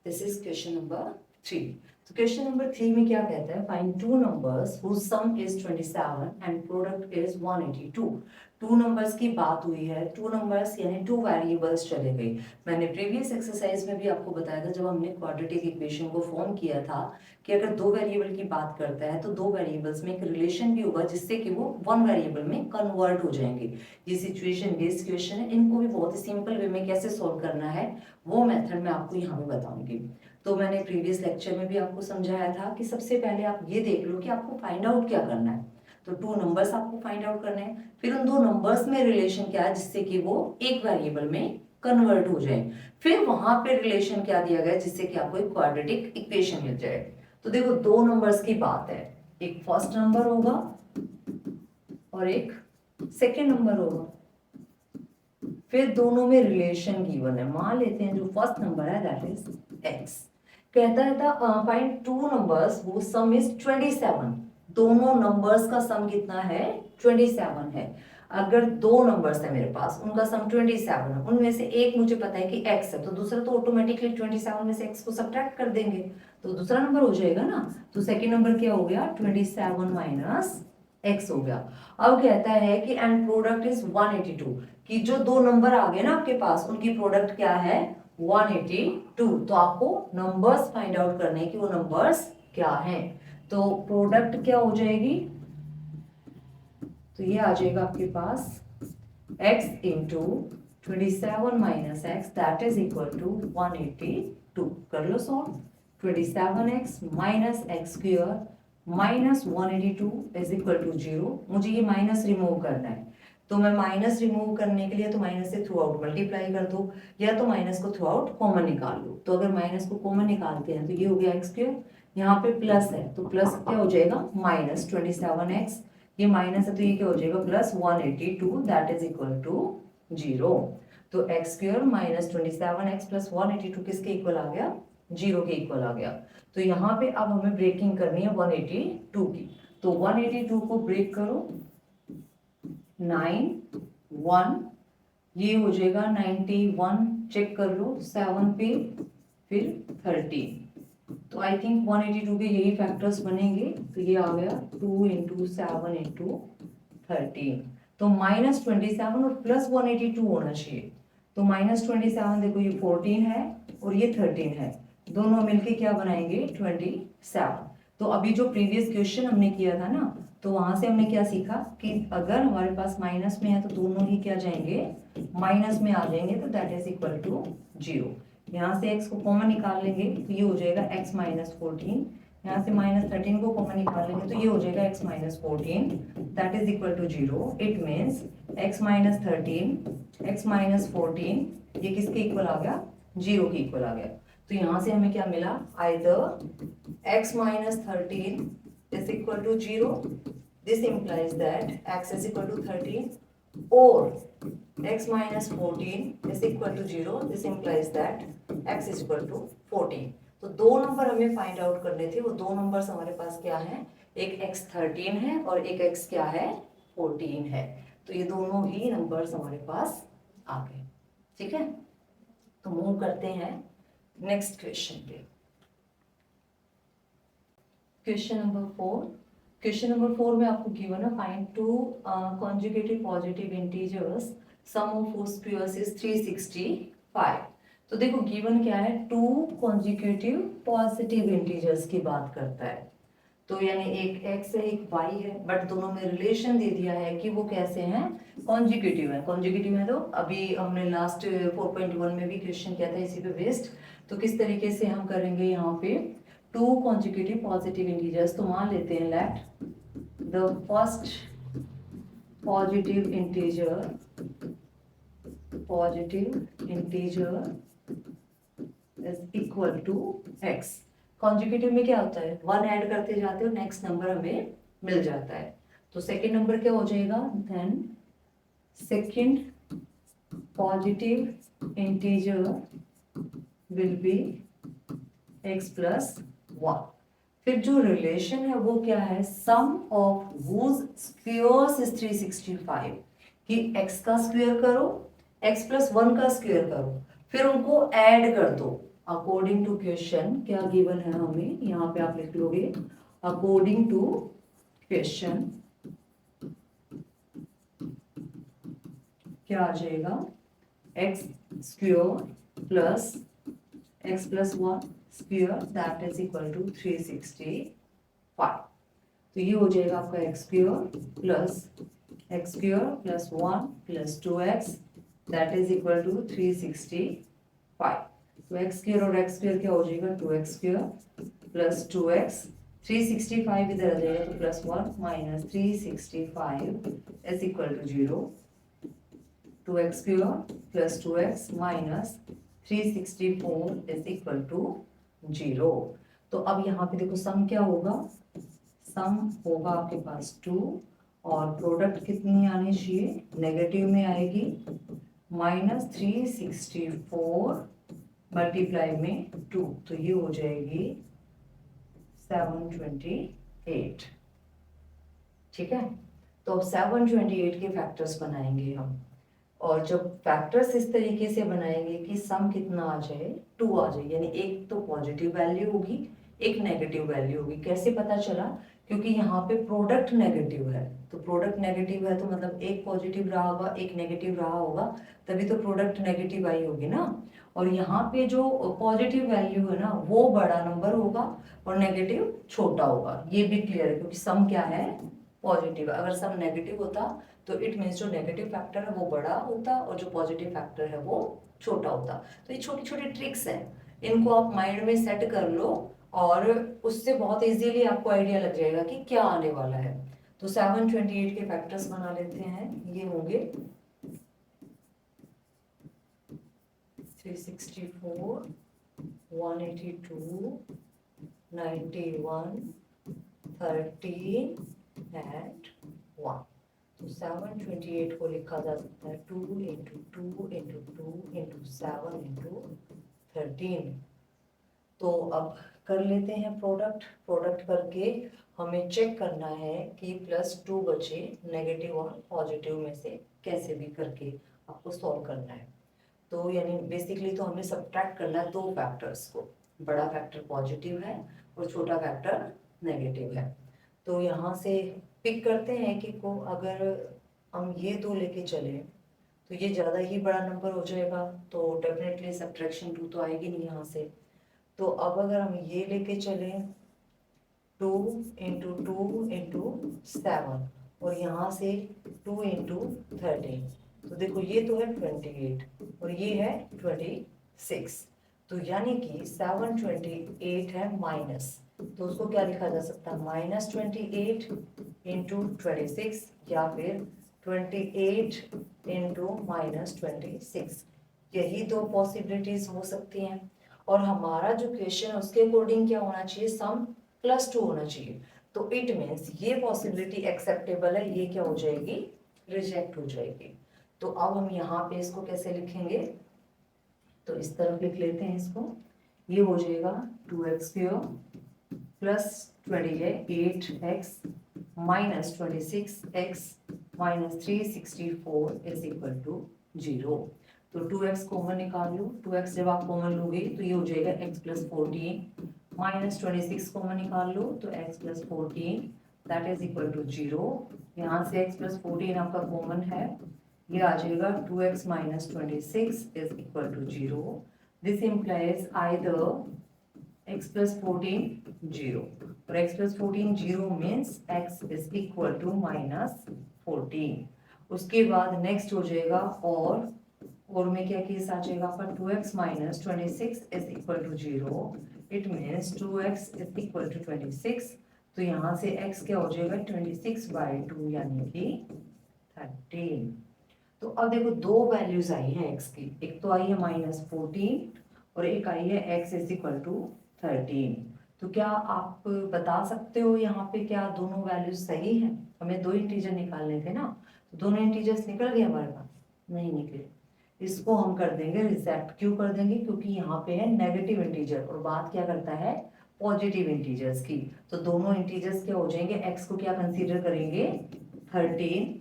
this is question number 3। तो क्वेश्चन नंबर 3 में क्या कहता है, find two numbers whose sum is 27 and product is 182। Two numbers की बात हुई है, टू नंबर्स यानी टू वेरिएबल्स चले गए। मैंने प्रीवियस एक्सरसाइज में भी आपको बताया था जब हमने क्वाड्रेटिक इक्वेशन को फॉर्म किया था कि अगर दो वेरिएबल की बात करता है तो दो वेरिएबल्स में एक रिलेशन भी होगा जिससे कि वो वन वेरिएबल में कन्वर्ट हो जाएंगे। ये सिचुएशन बेस्ड क्वेश्चन है, इनको भी बहुत ही सिंपल वे में कैसे सॉल्व करना है वो मेथड मैं आपको यहाँ पे बताऊंगी। तो मैंने प्रीवियस लेक्चर में भी आपको समझाया था कि सबसे पहले आप ये देख लो कि आपको फाइंड आउट क्या करना है। तो टू नंबर्स आपको फाइंड आउट करने हैं, फिर उन दो नंबर्स में रिलेशन क्या है जिससे कि वो एक वेरिएबल में कन्वर्ट हो जाए, फिर वहां पे रिलेशन क्या दिया गया जिससे कि आपको एक क्वाड्रेटिक इक्वेशन मिल जाए। तो देखो दो नंबर्स की बात है, एक फर्स्ट नंबर होगा और एक सेकेंड नंबर होगा, फिर दोनों में रिलेशन गिवन है। मान लेते हैं जो फर्स्ट नंबर है दैट इज x। कहता है find two numbers whose sum is 27। दोनों नंबर्स का सम कितना है, 27 है। अगर दो नंबर्स है मेरे पास उनका सम 27 है, उनमें से एक मुझे पता है कि x है तो दूसरा तो ऑटोमेटिकली 27 में से x को सब्ट्रैक्ट कर देंगे तो दूसरा नंबर हो जाएगा ना। तो सेकेंड नंबर क्या हो गया, 27 माइनस x हो गया। अब कहता है कि एंड प्रोडक्ट इज 182, कि जो दो नंबर आ गए ना आपके पास उनकी प्रोडक्ट क्या है 182। तो आपको नंबर्स फाइंड आउट करने कि वो नंबर्स क्या हैं। तो प्रोडक्ट क्या हो जाएगी, तो ये आ जाएगा आपके पास x into 27 minus x that is equal to 182। कर लो solve, 27x minus x square minus 182 is equal to 0। मुझे ये माइनस रिमूव करना है, तो मैं माइनस रिमूव करने के लिए तो माइनस से थ्रू आउट मल्टीप्लाई कर दो या तो माइनस को थ्रू आउट कॉमन निकाल लो। तो अगर माइनस को कॉमन निकालते हैं तो ये हो गया एक्स स्क्वायर, यहाँ पे प्लस है तो प्लस क्या हो जाएगा माइनस 27x, ये माइनस है तो ये क्या हो जाएगा plus 182 that is equal to 0। तो x square minus 27x plus 182 किसके इक्वल आ गया, 0 के इक्वल आ गया। तो यहाँ पे अब हमें ब्रेकिंग करनी है 182 की। तो 182 को ब्रेक करो, 9 1, ये हो जाएगा 91, चेक कर लो 7 पे फिर 13। तो आई थिंक 182 के यही फैक्टर्स बनेंगे। तो ये आ गया 2 इंटू 7 इंटू 13। तो माइनस 27 और प्लस 182 होना चाहिए। तो माइनस 27 देखो ये 14 है और ये 13 है, दोनों मिलके क्या बनाएंगे 27। तो अभी जो प्रीवियस क्वेश्चन हमने किया था ना तो वहां से हमने क्या सीखा कि अगर हमारे पास माइनस में है तो दोनों ही क्या जाएंगे माइनस में आ जाएंगे, तो दैट इज इक्वल टू 0। यहाँ से x को कॉमन निकाल लेंगे तो ये हो जाएगा x माइनस 14, यहाँ से माइनस 13 को कॉमन निकाल लेंगे तो ये हो जाएगा x minus 14 that is equal to 0। It means x minus 13 x minus 14 ये किसके इक्वल आ गया, 0 के इक्वल आ गया। तो यहाँ से हमें क्या मिला, either x minus 13 is equal to 0, this implies that x is equal to 13, or x minus 14 is equal to 0, this implies that x is equal to 14. तो दो नंबर हमें फाइंड आउट करने थे, वो दो नंबर्स हमारे पास क्या है, एक x 13 है और एक x क्या है 14 है। तो ये दोनों ही नंबर्स हमारे पास आ गए। ठीक है, तो मूव करते हैं नेक्स्ट क्वेश्चन पे। Question number 4। क्वेश्चन नंबर 4 में आपको गिवन है find two consecutive positive integers, sum of whose squares is 365। तो देखो गिवन क्या है, टू कॉन्जुगेटिव पॉजिटिव इंटीजर्स की बात करता है। तो यानी एक x है एक y है, बट दोनों में रिलेशन दे दिया है कि वो कैसे हैं, कॉन्जुगेटिव है। कॉन्जुगेटिव है तो अभी हमने लास्ट 4.1 में भी क्वेश्चन किया था इसी पे बेस्ड। तो किस तरीके से हम करेंगे यहाँ पे, टू कॉन्जुगेटिव पॉजिटिव इंटीजर्स। तो मान लेते हैं let the first positive integer is equal to x। Consecutive में क्या होता है, वन ऐड करते जाते हो नेक्स्ट नंबर हमें मिल जाता है। तो सेकेंड नंबर क्या हो जाएगा, then second positive integer will be x plus 1। फिर जो रिलेशन है वो क्या है, sum of whose squares is 365, कि x का स्क्वायर करो x प्लस 1 का स्क्वायर करो, फिर उनको ऐड कर दो अकॉर्डिंग टू क्वेश्चन। क्या गिवन है हमें, यहाँ पे आप लिख लोगे अकॉर्डिंग टू क्वेश्चन क्या आ जाएगा, x square plus x plus 1 square that is equal to 365। तो ये हो जाएगा आपका x square plus 1 plus 2x that is equal to 365। तो x स्क्वायर और x स्क्वायर क्या हो जाएगा, 2x स्क्वायर प्लस 2x, 365 इधर आ जाएगा तो plus 1 minus 365 is equal to 0। 2x square plus 2x minus 364 is equal to 0। तो अब यहाँ पे देखो सम क्या होगा, सम होगा आपके पास 2 और प्रोडक्ट कितनी आनी चाहिए, नेगेटिव में आएगी, माइनस 364 मल्टीप्लाई में 2, तो ये हो जाएगी 728। ठीक है, तो अब 728 के फैक्टर्स बनाएंगे हम, और जब फैक्टर्स इस तरीके से बनाएंगे कि सम कितना आ जाए, 2 आ जाए, यानी एक तो पॉजिटिव वैल्यू होगी एक नेगेटिव वैल्यू होगी। कैसे पता चला, क्योंकि यहाँ पे प्रोडक्ट नेगेटिव है, तो प्रोडक्ट नेगेटिव है तो मतलब एक पॉजिटिव रहा होगा एक नेगेटिव रहा होगा, तभी तो प्रोडक्ट नेगेटिव आई होगी ना। और यहाँ पे जो पॉजिटिव वैल्यू है ना वो बड़ा नंबर होगा और नेगेटिव छोटा होगा, ये भी क्लियर है, क्योंकि सम क्या है पॉजिटिव। अगर सम नेगेटिव होता तो इट मीन्स जो नेगेटिव फैक्टर है वो बड़ा होता और जो पॉजिटिव फैक्टर है वो छोटा होता। तो ये छोटी छोटी ट्रिक्स हैं, इनको आप माइंड में सेट कर लो और उससे बहुत इजीली आपको आइडिया लग जाएगा कि क्या आने वाला है। तो 728 के फैक्टर्स बना लेते हैं, ये होंगे 364, 182, 91, 13 एंड 1। तो 728 को लिखा जा सकता है 2 इंटू 2 इंटू 2 इंटू 7 इंटू 13। तो अब कर लेते हैं प्रोडक्ट करके हमें चेक करना है कि +2 बचे नेगेटिव और पॉजिटिव में से, कैसे भी करके आपको सॉल्व करना है। तो यानी बेसिकली तो हमें सब्ट्रैक्ट करना है दो फैक्टर्स को, बड़ा फैक्टर पॉजिटिव है और छोटा फैक्टर नेगेटिव है। तो यहाँ से पिक करते हैं कि को अगर हम ये दो लेके चले तो ये ज़्यादा ही बड़ा नंबर हो जाएगा, तो डेफिनेटली सब्ट्रैक्शन 2 तो आएगी नहीं यहाँ से। तो अब अगर हम ये लेके चलें 2 इंटू 2 इंटू 7 और यहाँ से 2 इंटू 13, तो देखो ये तो है 28 और ये है 26, तो यानी कि 728 है माइनस, तो उसको क्या लिखा जा सकता है, -28 इंटू 26 या फिर 28 इंटू -26। यही दो पॉसिबिलिटीज हो सकती हैं। और हमारा जो क्वेश्चन है उसके अकॉर्डिंग क्या होना चाहिए, सम +2 होना चाहिए। तो इट मीन्स ये पॉसिबिलिटी एक्सेप्टेबल है, ये क्या हो जाएगी, रिजेक्ट हो जाएगी। तो अब हम यहाँ पे इसको कैसे लिखेंगे, तो इस तरफ लिख लेते हैं इसको। ये हो जाएगा 2x² plus 28x minus 26x minus 364 is equal to 0। तो 2x कॉमन निकाल लो, 2x जब आप कॉमन लोगे तो ये हो जाएगा x प्लस 14 माइनस 26 कॉमन निकाल लो तो x plus 14 that is equal to 0। यहाँ से x प्लस 14 आपका कॉमन है, ये आ जाएगा 2x minus 26 is equal to 0। This implies either x plus 14 0 और x plus 14 0 means x is equal to minus 14। उसके बाद नेक्स्ट हो जाएगा और में क्या केस आ जाएगा आपका 2x minus 26 is equal to 0। It means 2x is equal to 26। तो यहाँ से x क्या हो जाएगा 26/2 यानी कि 13। तो अब देखो दो वैल्यूज आई हैं x की, एक तो आई है -14 और एक आई है x is equal to 13। तो क्या आप बता सकते हो यहाँ पे क्या दोनों वैल्यूज सही हैं? हमें दो इंटीजर निकालने थे ना, तो दोनों इंटीजर्स निकल गए हमारे पास, नहीं निकले। इसको हम कर देंगे रिजेक्ट। क्यों कर देंगे? क्योंकि यहाँ पे है नेगेटिव इंटीजर और बात क्या करता है, पॉजिटिव इंटीजर्स की। तो दोनों इंटीजर्स क्या हो जाएंगे, x को क्या कंसीडर करेंगे 13,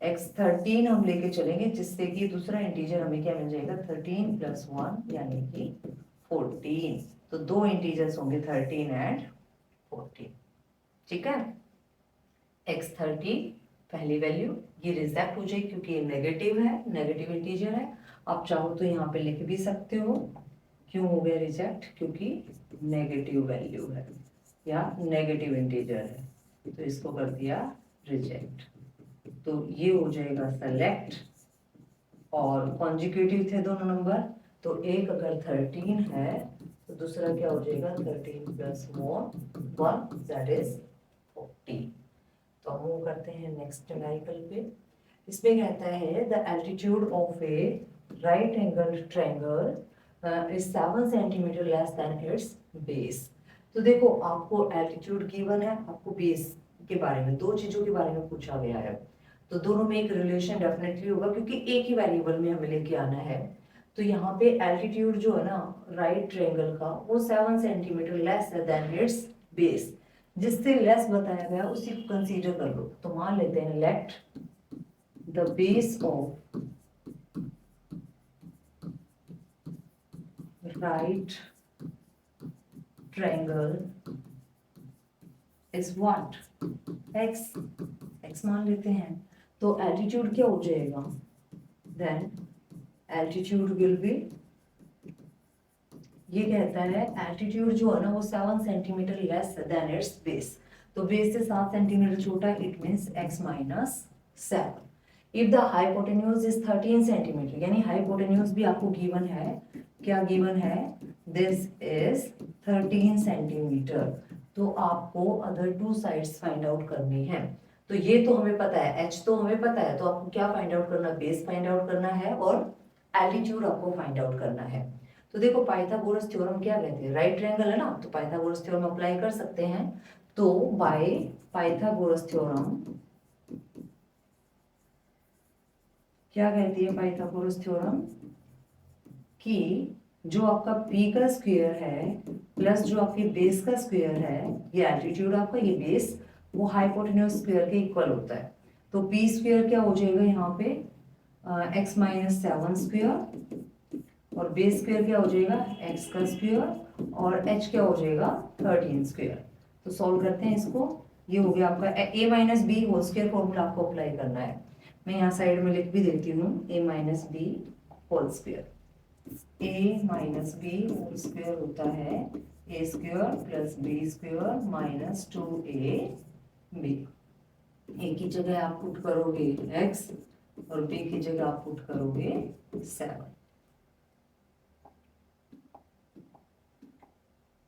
x13 हम लेके चलेंगे जिससे कि दूसरा इंटीजर हमें क्या मिल जाएगा 13 + 1 यानी कि 14। तो दो इंटीजर्स होंगे 13 एंड 14। ठीक है, x13 पहली वैल्यू ये रिजेक्ट हो जाएगी क्योंकि ये नेगेटिव है, नेगेटिव इंटीजर है। आप चाहो तो यहाँ पे लिख भी सकते हो। क्यों हो गया रिजेक्ट? क्योंकि नेगेटिव वैल्यू है या नेगेटिव इंटीजर है, तो इसको कर दिया रिजेक्ट। तो ये हो जाएगा सेलेक्ट और कॉन्जिक्यूटिव थे दोनों नंबर, तो एक अगर 13 है तो दूसरा क्या हो जाएगा 13 + 1 दैट इज 40। तो हम वो करते हैं नेक्स्ट न्यूमेरिकल पे। इसमें कहता है the altitude of A right angle triangle is 7 centimetre less than it's base. तो देखो आपको एल्टीट्यूड गिवन है, आपको बेस के बारे में, दो चीजों के बारे में पूछा गया है। तो दोनों में एक रिलेशन डेफिनेटली होगा क्योंकि एक ही वेरिएबल में हमें लेके आना है। तो यहाँ पे एल्टीट्यूड जो है ना राइट ट्रायंगल का वो 7 सेंटीमीटर लेस है देन इट्स बेस। जिससे लेस बताया गया उसी को कंसीडर कर लो। तो मान लेते हैं let the base of right triangle is what, x मान लेते हैं। तो एल्टीट्यूड क्या हो जाएगा, देन एल्टीट्यूड विल बी, ये कहता है एल्टीट्यूड जो है ना वो 7 centimetre less than it's base. तो बेस से 7 सेंटीमीटर छोटा है, it means x - 7। If the hypotenuse is 13 centimetre, यानी हाइपोटेन्यूज भी आपको गिवन है। क्या गिवन है? This is 13 centimetre. तो आपको other two sides find out करनी है। तो ये तो हमें पता है, h तो हमें पता है, तो आपको क्या फाइंड आउट करना, बेस फाइंड आउट करना है और एल्टीट्यूड आपको फाइंड आउट करना है। तो देखो पाइथागोरस थ्योरम क्या कहते हैं, राइट ट्रायंगल है ना, तो पाइथागोरस थ्योरम अप्लाई कर सकते हैं। तो बाय पाइथागोरस थ्योरम क्या कहती है पाइथागोरस थ्योरम कि जो आपका p का स्क्वायर है प्लस जो आपके बेस का स्क्वायर है, ये एल्टीट्यूड आपका, ये बेस, वो हाइपोटेन्यूज स्क्वायर के इक्वल होता है। तो p स्क्वायर क्या हो जाएगा यहाँ पे x - 7 स्क्वायर और बेस स्क्वायर क्या हो जाएगा x का स्क्वायर और h क्या हो जाएगा 13 स्क्वायर। तो सॉल्व करते हैं इसको। ये हो गया आपका a - b whole square formula आपको अप्लाई करना है। मैं यहाँ साइड में लिख भी देती हूँ a - b whole square. a - b whole square होता है a square plus b square minus 2ab। a की जगह आप पुट करोगे x और b की जगह आप पुट करोगे 7।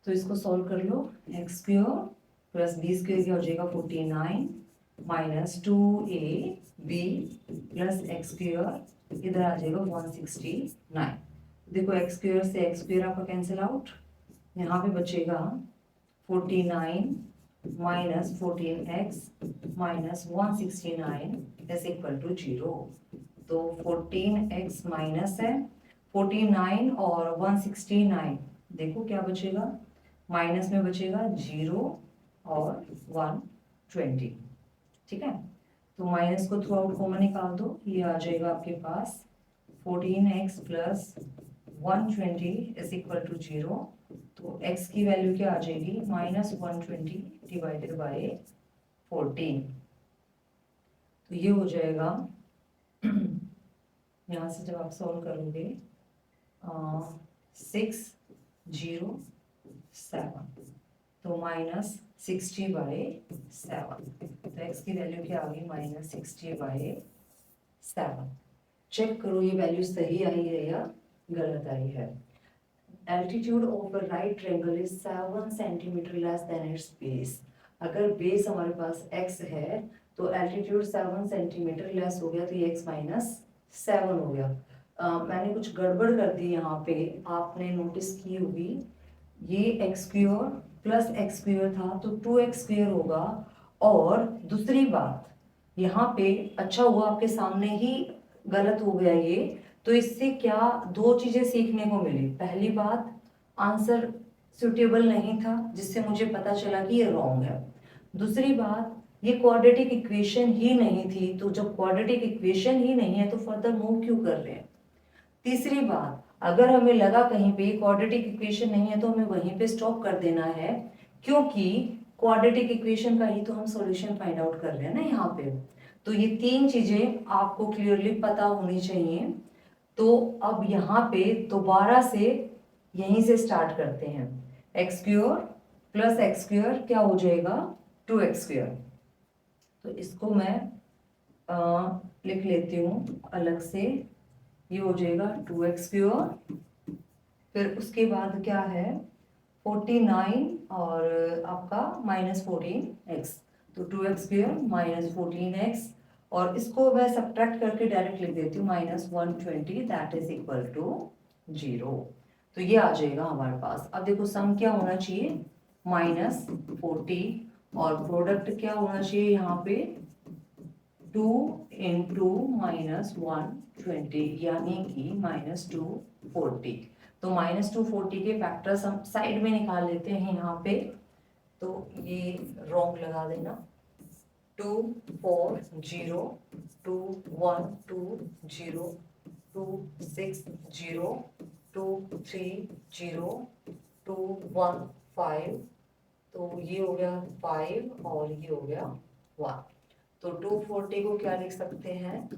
तो इसको सॉल्व कर लो। x square plus b square क्या हो जाएगा 49 minus 2ab plus x square इधर आ जाएगा 169। देखो एक्स स्क्वायर से एक्स स्क्वायर आपका कैंसिल आउट, यहाँ पे बचेगा 49 minus 14x minus 169 is equal to 0। तो 14x माइनस है 49 और 169, देखो क्या बचेगा, माइनस में बचेगा 0 और 120, ठीक है। तो माइनस को थ्रू आउट कॉमन निकाल दो, ये आ जाएगा आपके पास 14x plus 120 is equal to 0। तो x की वैल्यू क्या आ जाएगी, माइनस 120 डिवाइडेड बाय 14। तो ये हो जाएगा यहाँ से जब आप सॉल्व करोगे 607, तो माइनस 60/7। तो x की वैल्यू क्या आ गई, माइनस 60/7। चेक करो ये वैल्यू सही आई है या गलत आई है। Altitude of a right triangle is 7 centimetre less than it's base. अगर बेस हमारे पास x है तो एल्टीट्यूड 7 सेंटीमीटर लेस हो गया, तो ये x माइनस 7 हो गया। मैंने कुछ गड़बड़ कर दी यहाँ पे, आपने नोटिस की होगी, ये x square plus x square था तो 2x स्क्वायर होगा। और दूसरी बात यहाँ पे, अच्छा हुआ आपके सामने ही गलत हो गया ये, तो इससे क्या दो चीजें सीखने को मिली। पहली बात, आंसर सुटेबल नहीं था जिससे मुझे पता चला कि ये रॉन्ग है। दूसरी बात, ये क्वाड्रेटिक इक्वेशन ही नहीं थी, तो जब क्वाड्रेटिक इक्वेशन ही नहीं है तो फर्दर मूव क्यों कर रहे हैं। तीसरी बात, अगर हमें लगा कहीं पे क्वाड्रेटिक इक्वेशन नहीं है तो हमें वहीं पे स्टॉप कर देना है, क्योंकि क्वाड्रेटिक इक्वेशन का ही तो हम सॉल्यूशन फाइंड आउट कर रहे हैं ना यहाँ पे। तो ये तीन चीजें आपको क्लियरली पता होनी चाहिए। तो अब यहाँ पे दोबारा से यहीं से स्टार्ट करते हैं। X square plus x square क्या हो जाएगा, 2x स्क्वायर। तो इसको मैं लिख लेती हूँ अलग से, ये हो जाएगा 2x स्क्वायर। फिर उसके बाद क्या है 49 और आपका माइनस 14x, तो 2x स्क्वायर माइनस 14x, और इसको मैं सब्ट्रैक्ट करके डायरेक्ट लिख देती हूँ minus 120 that is equal to 0। तो ये आ जाएगा हमारे पास। अब देखो सम क्या होना चाहिए, माइनस 40, और प्रोडक्ट क्या होना चाहिए यहाँ पे 2 इंटू माइनस 120, यानी कि माइनस 240। तो माइनस 240 के फैक्टर्स हम साइड में निकाल लेते हैं यहाँ पे, तो ये रॉन्ग लगा देना। 2 4 0 2 1 2 0 2 6 0 2 3 0 2 1 5, तो ये हो गया 5 और ये हो गया 1। तो 240 को क्या लिख सकते हैं,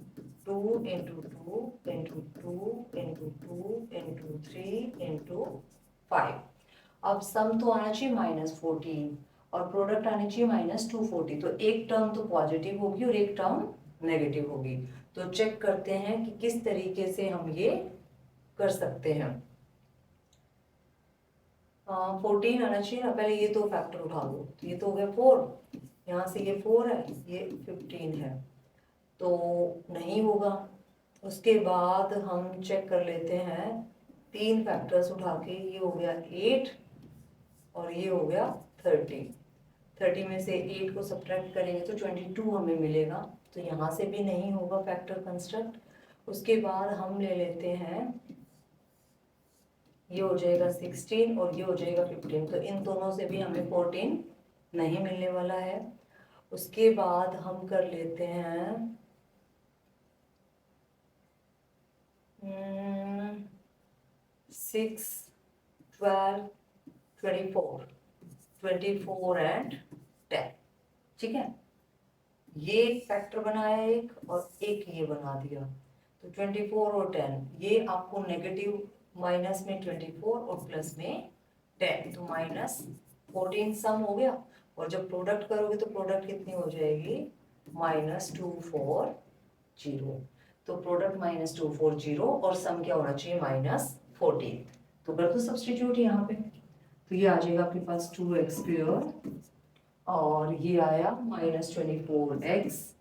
2 into 2 into 2 into 2 into 3 into 5। अब सम तो आना चाहिए माइनस 14 और प्रोडक्ट आनी चाहिए माइनस 240, तो एक टर्म तो पॉजिटिव होगी और एक टर्म नेगेटिव होगी। तो चेक करते हैं कि किस तरीके से हम ये कर सकते हैं। 14 आना चाहिए ना, पहले ये तो फैक्टर उठा दो, तो ये तो हो गया 4, यहाँ से ये 4 है, ये 15 है, तो नहीं होगा। उसके बाद हम चेक कर लेते हैं, तीन फैक्टर्स उठा के, ये हो गया 8 और ये हो गया 30। 30 में से 8 को सब्ट्रैक्ट करेंगे तो 22 हमें मिलेगा, तो यहाँ से भी नहीं होगा फैक्टर कंस्ट्रक्ट। उसके बाद हम ले लेते हैं, ये हो जाएगा 16 और ये हो जाएगा 15, तो इन दोनों से भी हमें 14 नहीं मिलने वाला है। उसके बाद हम कर लेते हैं 6 12 24 24 एंड 10, ठीक है। ये फैक्टर बनाया एक और एक ये बना दिया, तो 24 और 10, ये आपको नेगेटिव, माइनस में 24 और प्लस में 10, तो माइनस 14 सम हो गया। और जब प्रोडक्ट करोगे तो प्रोडक्ट कितनी हो जाएगी, माइनस 240। तो प्रोडक्ट माइनस 240 और सम क्या होना चाहिए, माइनस 14। तो कर दो सब्सटीट्यूट यहाँ पे, तो ये आ जाएगा आपके पास 2x स्क्वायर और ये आया माइनस 24x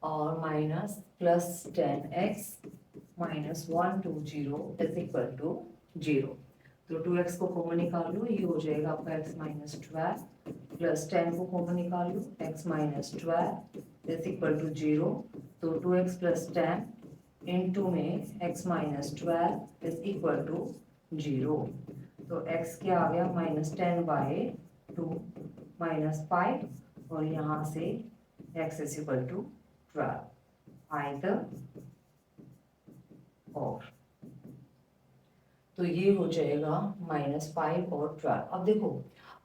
और minus plus 10x minus 1 2 0 is equal to 0। तो 2x को कॉमन निकाल लो, ये हो जाएगा आपका x माइनस 12 प्लस 10 को कॉमन निकाल लो, x minus 12 is equal to 0। तो 2x प्लस 10 इंटू में x minus 12 is equal to 0। तो x क्या आ गया माइनस 10/2 माइनस 5 और यहाँ से x is equal to 12 either और। तो ये हो जाएगा -5 और 12। अब देखो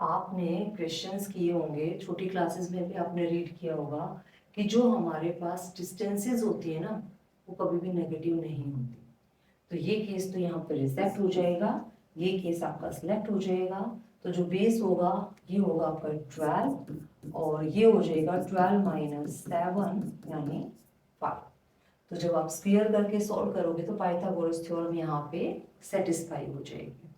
आपने क्वेश्चंस किए होंगे, छोटी क्लासेस में भी आपने रीड किया होगा कि जो हमारे पास डिस्टेंसेस होती है ना वो कभी भी नेगेटिव नहीं होती। तो ये केस तो यहाँ पे रिजेक्ट हो जाएगा, ये केस आपका सिलेक्ट हो जाएगा। तो जो बेस होगा ये होगा आपका 12 और ये हो जाएगा 12 माइनस 7 यानी 5। तो जब आप स्क्वायर करके सॉल्व करोगे तो पाइथागोरस थ्योरम यहाँ पे सेटिस्फाई हो जाएगी।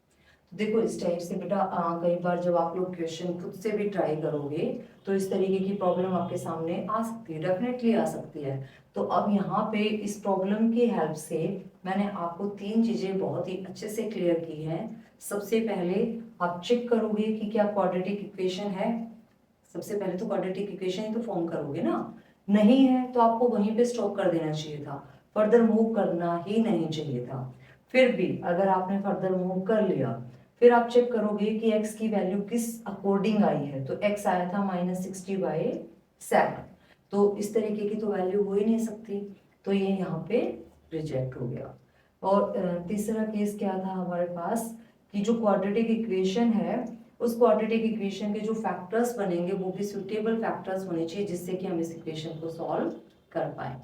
तो देखो इस टाइप से बेटा कई बार जब आप लोग क्वेश्चन खुद से भी ट्राई करोगे तो इस तरीके की प्रॉब्लम आपके सामने आ सकती है, डेफिनेटली आ सकती है। तो अब यहाँ पे इस प्रॉब्लम की हेल्प से मैंने आपको 3 चीजें बहुत ही अच्छे से क्लियर की हैं। सबसे पहले आप चेक करोगे कि क्या क्वाड्रेटिक इक्वेशन है। सबसे पहले तो क्वाड्रेटिक इक्वेशन ही तो फॉर्म करोगे ना, नहीं है तो आपको वहीं पे स्टॉप कर देना चाहिए था, फर्दर मूव करना ही नहीं चाहिए था। फिर भी अगर आपने फर्दर मूव कर लिया फिर आप चेक करोगे कि x की वैल्यू किस अकॉर्डिंग आई है। तो x आया था -60/7, तो इस तरीके की तो वैल्यू हो ही नहीं सकती, तो ये यहाँ पे रिजेक्ट हो गया। और तीसरा केस क्या था हमारे पास कि जो क्वाड्रेटिक इक्वेशन है उस क्वाड्रेटिक इक्वेशन के जो फैक्टर्स बनेंगे वो भी सुटेबल फैक्टर्स होने चाहिए जिससे कि हम इस इक्वेशन को सॉल्व कर पाए।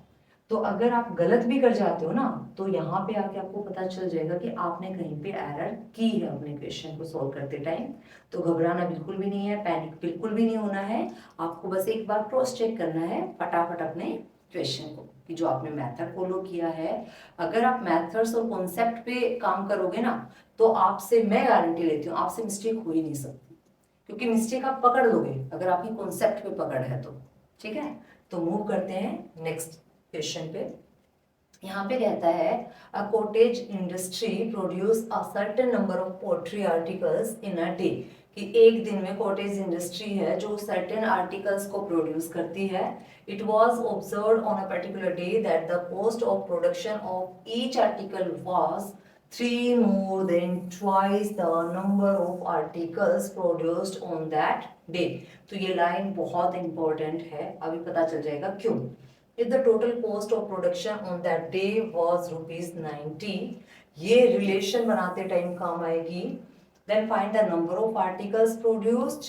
तो अगर आप गलत भी कर जाते हो ना तो यहाँ पे आके आपको पता चल जाएगा कि आपने कहीं पे एरर की है अपने क्वेश्चन को सॉल्व करते टाइम। तो घबराना बिल्कुल भी नहीं है, पैनिक बिल्कुल भी नहीं होना है। आपको बस एक बार क्रॉस चेक करना है फटाफट अपने क्वेश्चन को कि जो आपने मेथड फॉलो किया है। अगर आप मेथड्स और कॉन्सेप्ट पे काम करोगे ना तो आपसे मैं गारंटी लेती हूँ आपसे मिस्टेक हो ही नहीं सकती, क्योंकि मिस्टेक आप पकड़ लोगे अगर आपकी कॉन्सेप्ट पे पकड़ है तो। ठीक है, तो मूव करते हैं नेक्स्ट क्वेश्चन पे। यहाँ पे कहता है a cottage industry produce a certain number of pottery articles in a day, कि एक दिन में कॉटेज इंडस्ट्री है जो सर्टेन आर्टिकल्स को प्रोड्यूस करती है। It was observed on a particular day that the cost of production of each article was 3 more than twice the number of articles produced on that day। तो ये line बहुत important है, अभी पता चल जाएगा क्यों। If the total cost of production on that day was ₹90, ये रिलेशन बनाते टाइम काम आएगी। Then find the number of articles produced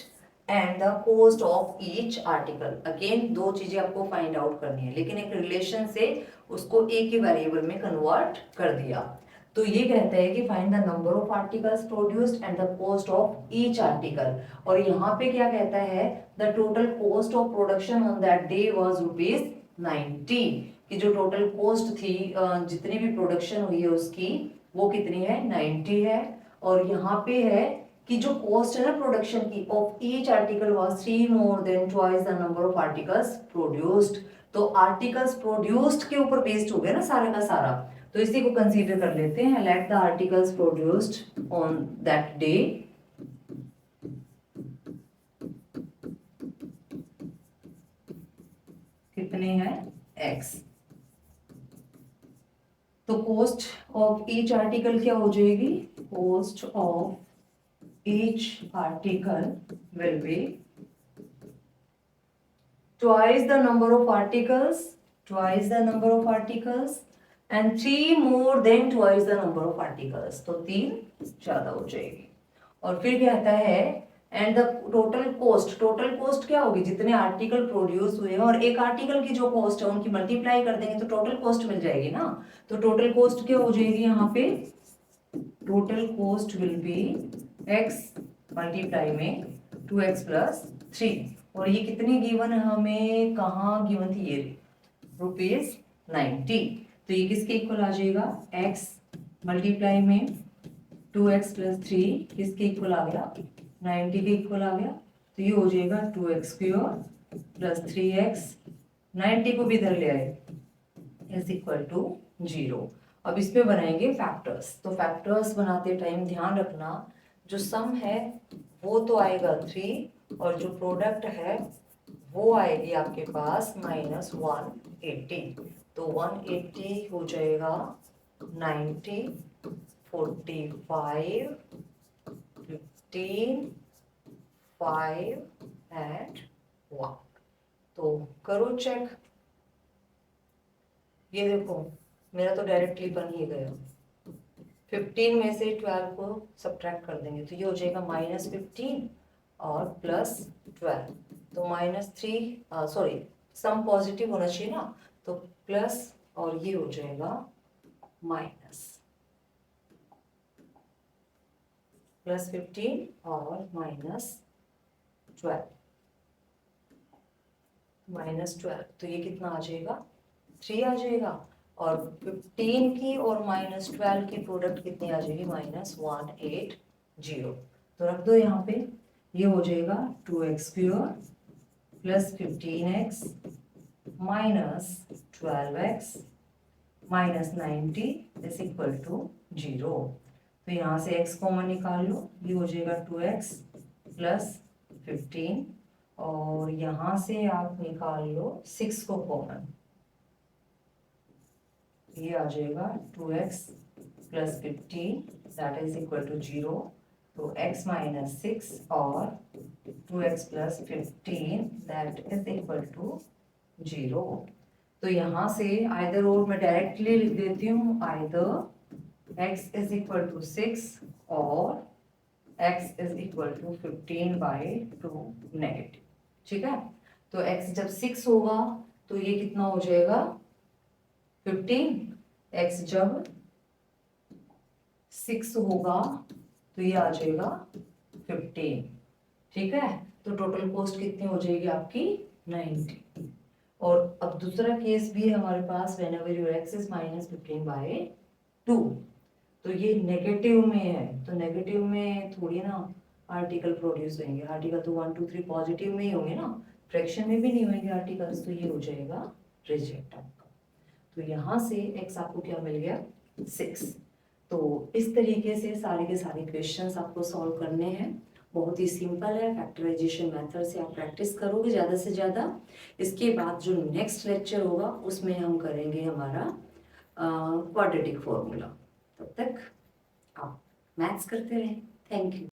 and the cost of each article। Again दो चीजें आपको फाइंड आउट करनी है, लेकिन एक रिलेशन से उसको एक ही वेरिएबल में कन्वर्ट कर दिया। तो ये कहता है कि find the number of articles produced and the cost of each article. और यहाँ पे क्या कहता है the total cost of production on that day was ₹90, कि जो टोटल कॉस्ट थी जितनी भी प्रोडक्शन हुई है उसकी वो कितनी है 90 है। और यहाँ पे है कि जो कॉस्ट है ना प्रोडक्शन की of each article was 3 more than twice the number of articles produced। तो आर्टिकल्स प्रोड्यूस्ड के ऊपर बेस्ड हो गया ना सारे का सारा, तो इसी को कंसीडर कर लेते हैं। Let the articles produced on that day कितने हैं x। तो कॉस्ट ऑफ ईच आर्टिकल क्या हो जाएगी, cost of each article will be twice the number of articles, twice the number of articles and 3 more than twice the number of articles। तो 3 ज्यादा हो जाएगी। और फिर कहता है and the total cost, total cost क्या होगी जितने आर्टिकल प्रोड्यूस हुए हैं और एक आर्टिकल की जो कॉस्ट है उनकी मल्टीप्लाई कर देंगे तो टोटल कॉस्ट मिल जाएगी ना। तो टोटल कॉस्ट क्या हो जाएगी यहाँ पे, total cost will be x multiply में 2x + 3। और ये कितनी गिवन है हमें, कहाँ गिवन थी ये ₹90। तो ये किसके इक्वल आ जाएगा, x मल्टीप्लाई में 2x + 3 किसके इक्वल आ गया, 90 के इक्वल आ गया। तो ये हो जाएगा 2x² + 3x, 90 को भी इधर ले आए इज इक्वल टू 0। अब इसमें बनाएंगे फैक्टर्स। तो फैक्टर्स बनाते टाइम ध्यान रखना, जो सम है वो तो आएगा 3 और जो प्रोडक्ट है वो आएगी आपके पास -180। तो 180 हो जाएगा 90, 45, 15, 5 एंड 1। तो करो चेक। ये देखो मेरा तो डायरेक्टली बन ही गया। 15 में से 12 को सब्ट्रैक्ट कर देंगे तो ये हो जाएगा -15 और +12। तो -3 सॉरी सम पॉजिटिव होना चाहिए ना, तो प्लस और ये हो जाएगा +15 और -12। -12 तो ये कितना आ जाएगा 3 आ जाएगा। और 15 की और -12 की प्रोडक्ट कितनी आ जाएगी -180। तो रख दो यहाँ पे, ये हो जाएगा 2x² + 15x -12x -90 = 0। तो यहाँ से x कॉमन निकाल लो, ये हो जाएगा 2x + 15 और यहाँ से आप निकाल लो 6 को कॉमन, ये आ जाएगा 2x + 15 = 0। तो x - 6 और 2x + 15 = 0। तो यहाँ से आइदर और मैं डायरेक्टली लिख देती हूँ, आइदर x = 6 और x = 15/2 नेगेटिव। ठीक है, तो x जब 6 होगा तो ये कितना हो जाएगा 15, x जब 6 होगा तो ये आ जाएगा 15। ठीक है, तो टोटल कॉस्ट कितनी हो जाएगी आपकी 90। और अब दूसरा केस भी है हमारे पास, whenever your x is -15/2। तो ये नेगेटिव में है, तो नेगेटिव में थोड़ी ना आर्टिकल प्रोड्यूस होंगे, आर्टिकल तो 1 2 3 पॉजिटिव में ही होंगे ना, फ्रैक्शन में भी नहीं होंगे आर्टिकल्स, तो ये हो जाएगा रिजेक्ट आपका। तो यहाँ से x आपको क्या मिल गया 6। तो इस तरीके से सारे के सारे क्वेश्चंस आपको सॉल्व करने हैं, बहुत ही सिंपल है। फैक्टराइजेशन मेथड से आप प्रैक्टिस करोगे ज़्यादा से ज़्यादा। इसके बाद जो नेक्स्ट लेक्चर होगा उसमें हम करेंगे हमारा क्वाड्रेटिक फॉर्मूला। तब तक आप मैथ्स करते रहें। Thank you.